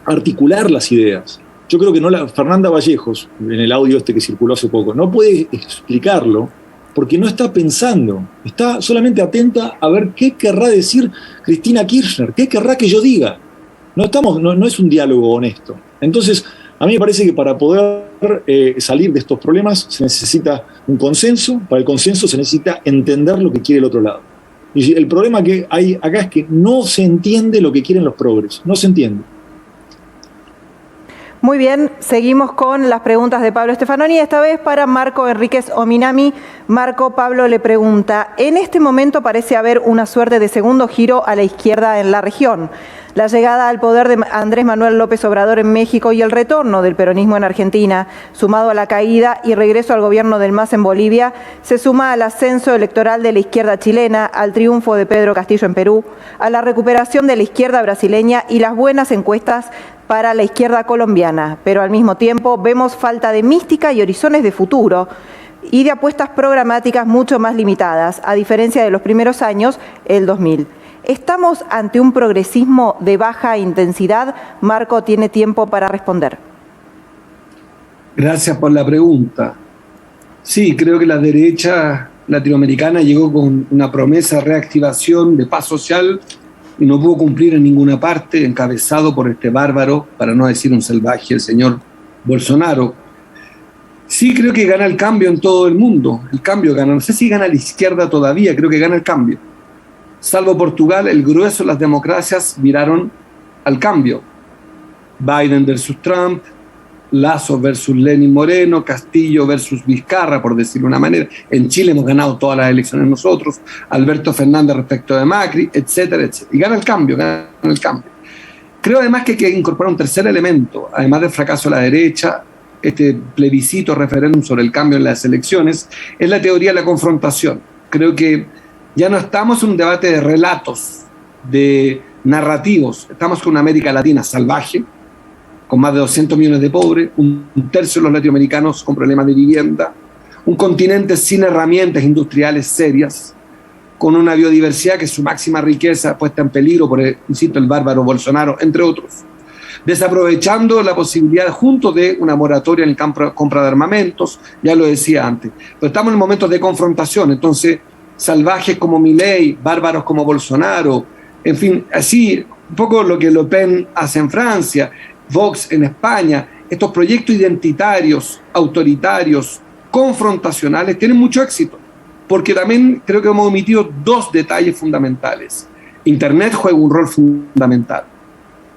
articular las ideas. Yo creo que Fernanda Vallejos, en el audio que circuló hace poco, no puede explicarlo porque no está pensando, está solamente atenta a ver qué querrá decir Cristina Kirchner, qué querrá que yo diga. No es un diálogo honesto. Entonces, a mí me parece que para poder salir de estos problemas se necesita un consenso, para el consenso se necesita entender lo que quiere el otro lado. Y el problema que hay acá es que no se entiende lo que quieren los progres, no se entiende. Muy bien, seguimos con las preguntas de Pablo Stefanoni, esta vez para Marco Enríquez Ominami. Marco, Pablo le pregunta, en este momento parece haber una suerte de segundo giro a la izquierda en la región. La llegada al poder de Andrés Manuel López Obrador en México y el retorno del peronismo en Argentina, sumado a la caída y regreso al gobierno del MAS en Bolivia, se suma al ascenso electoral de la izquierda chilena, al triunfo de Pedro Castillo en Perú, a la recuperación de la izquierda brasileña y las buenas encuestas para la izquierda colombiana. Pero al mismo tiempo vemos falta de mística y horizontes de futuro y de apuestas programáticas mucho más limitadas, a diferencia de los primeros años, el 2000. ¿Estamos ante un progresismo de baja intensidad? Marco tiene tiempo para responder. Gracias por la pregunta. Sí, creo que la derecha latinoamericana llegó con una promesa de reactivación, de paz social, y no pudo cumplir en ninguna parte, encabezado por este bárbaro, para no decir un salvaje, el señor Bolsonaro. Sí, creo que gana el cambio en todo el mundo. El cambio gana. No sé si gana la izquierda todavía, creo que gana el cambio. Salvo Portugal, el grueso de las democracias miraron al cambio. Biden versus Trump, Lasso versus Lenin Moreno, Castillo versus Vizcarra, por decirlo de una manera. En Chile hemos ganado todas las elecciones nosotros, Alberto Fernández respecto de Macri, etcétera, etcétera. Y gana el cambio, gana el cambio. Creo además que hay que incorporar un tercer elemento, además del fracaso de la derecha, este plebiscito, referéndum sobre el cambio en las elecciones, es la teoría de la confrontación. Creo que ya no estamos en un debate de relatos, de narrativos, estamos con una América Latina salvaje, con más de 200 millones de pobres, un tercio de los latinoamericanos con problemas de vivienda, un continente sin herramientas industriales serias, con una biodiversidad que es su máxima riqueza puesta en peligro por, insisto, el bárbaro Bolsonaro, entre otros, desaprovechando la posibilidad junto de una moratoria en el compra de armamentos, ya lo decía antes, pero estamos en momentos de confrontación, entonces salvajes como Milei, bárbaros como Bolsonaro, en fin, así un poco lo que Le Pen hace en Francia, Vox en España, estos proyectos identitarios, autoritarios, confrontacionales, tienen mucho éxito, porque también creo que hemos omitido dos detalles fundamentales. Internet juega un rol fundamental.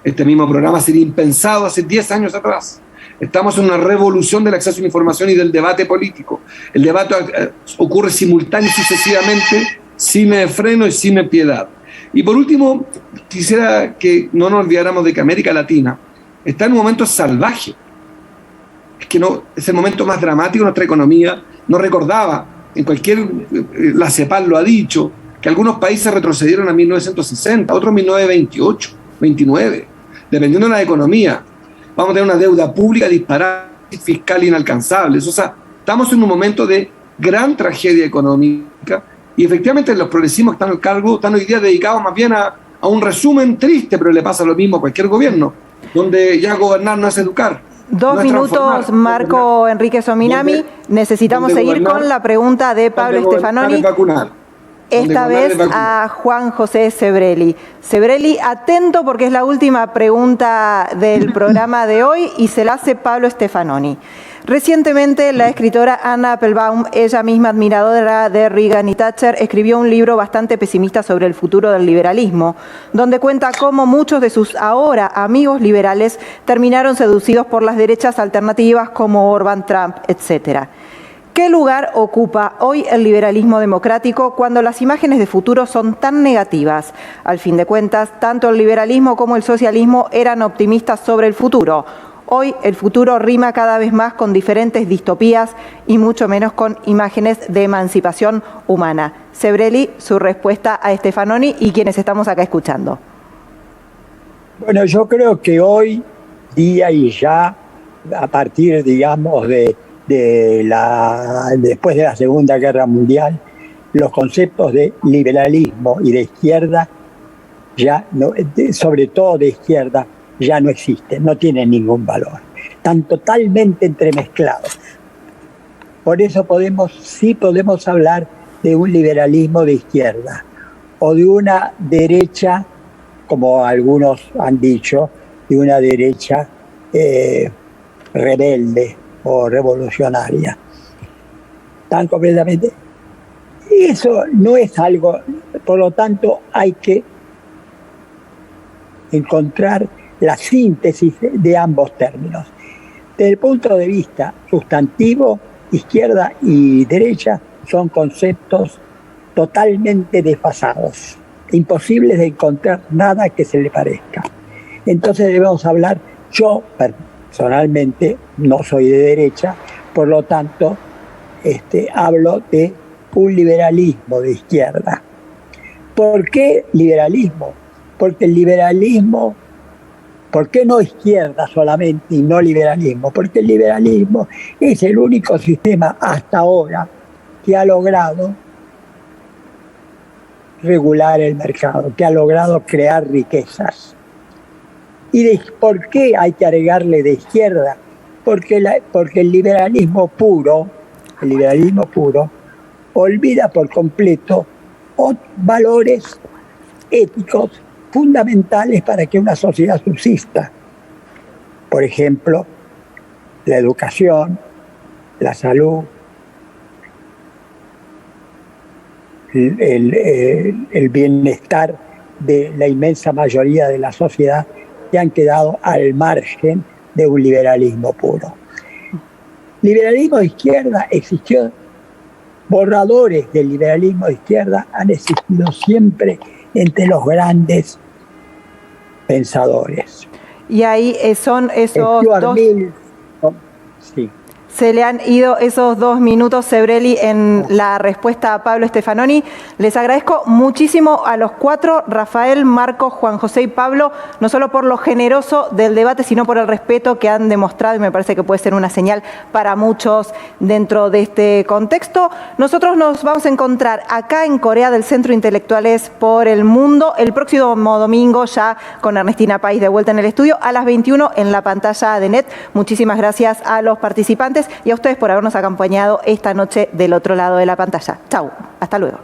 Este mismo programa sería impensado hace 10 años atrás. Estamos en una revolución del acceso a la información y del debate político. El debate ocurre simultáneo y sucesivamente, sin freno y sin piedad. Y por último, quisiera que no nos olvidáramos de que América Latina está en un momento salvaje. Es el momento más dramático de nuestra economía. No recordaba, la CEPAL lo ha dicho, que algunos países retrocedieron a 1960, otros a 1928, 29, dependiendo de la economía. Vamos a tener una deuda pública disparada, fiscal inalcanzable. O sea, estamos en un momento de gran tragedia económica y efectivamente los progresismos que están al cargo están hoy día dedicados más bien a un resumen triste, pero le pasa lo mismo a cualquier gobierno, donde ya gobernar no es educar. 2 minutos, Marco Enríquez Ominami. Necesitamos seguir con la pregunta de Pablo Stefanoni. Esta vez a Juan José Sebrelli. Sebrelli, atento porque es la última pregunta del programa de hoy y se la hace Pablo Stefanoni. Recientemente, la escritora Anna Applebaum, ella misma admiradora de Reagan y Thatcher, escribió un libro bastante pesimista sobre el futuro del liberalismo, donde cuenta cómo muchos de sus ahora amigos liberales terminaron seducidos por las derechas alternativas como Orbán, Trump, etc. ¿Qué lugar ocupa hoy el liberalismo democrático cuando las imágenes de futuro son tan negativas? Al fin de cuentas, tanto el liberalismo como el socialismo eran optimistas sobre el futuro. Hoy el futuro rima cada vez más con diferentes distopías y mucho menos con imágenes de emancipación humana. Sebrelli, su respuesta a Stefanoni y quienes estamos acá escuchando. Bueno, yo creo que hoy día y ya, a partir, digamos, después de la Segunda Guerra Mundial, los conceptos de liberalismo y de izquierda, ya no, sobre todo de izquierda, ya no existen, no tienen ningún valor. Están totalmente entremezclados. Por eso sí podemos hablar de un liberalismo de izquierda o de una derecha, como algunos han dicho, de una derecha rebelde o revolucionaria. Tan completamente. Eso no es algo, por lo tanto hay que encontrar la síntesis de ambos términos. Desde el punto de vista sustantivo, izquierda y derecha son conceptos totalmente desfasados, imposibles de encontrar nada que se le parezca. Entonces debemos hablar, yo personalmente no soy de derecha, por lo tanto hablo de un liberalismo de izquierda. ¿Por qué liberalismo? Porque el liberalismo, ¿por qué no izquierda solamente y no liberalismo? Porque el liberalismo es el único sistema hasta ahora que ha logrado regular el mercado, que ha logrado crear riquezas. ¿Y por qué hay que agregarle de izquierda? Porque el liberalismo puro olvida por completo valores éticos fundamentales para que una sociedad subsista. Por ejemplo, la educación, la salud, el bienestar de la inmensa mayoría de la sociedad que han quedado al margen de un liberalismo puro. Liberalismo de izquierda existió, borradores del liberalismo de izquierda han existido siempre entre los grandes pensadores. Y ahí son esos dos... Sí. Se le han ido esos 2 minutos, Sebrelli, en la respuesta a Pablo Stefanoni. Les agradezco muchísimo a los 4, Rafael, Marcos, Juan José y Pablo, no solo por lo generoso del debate, sino por el respeto que han demostrado, y me parece que puede ser una señal para muchos dentro de este contexto. Nosotros nos vamos a encontrar acá en Corea del Centro Intelectuales por el Mundo el próximo domingo, ya con Ernestina País de vuelta en el estudio, a las 21 en la pantalla de NET. Muchísimas gracias a los participantes y a ustedes por habernos acompañado esta noche del otro lado de la pantalla. Chau, hasta luego.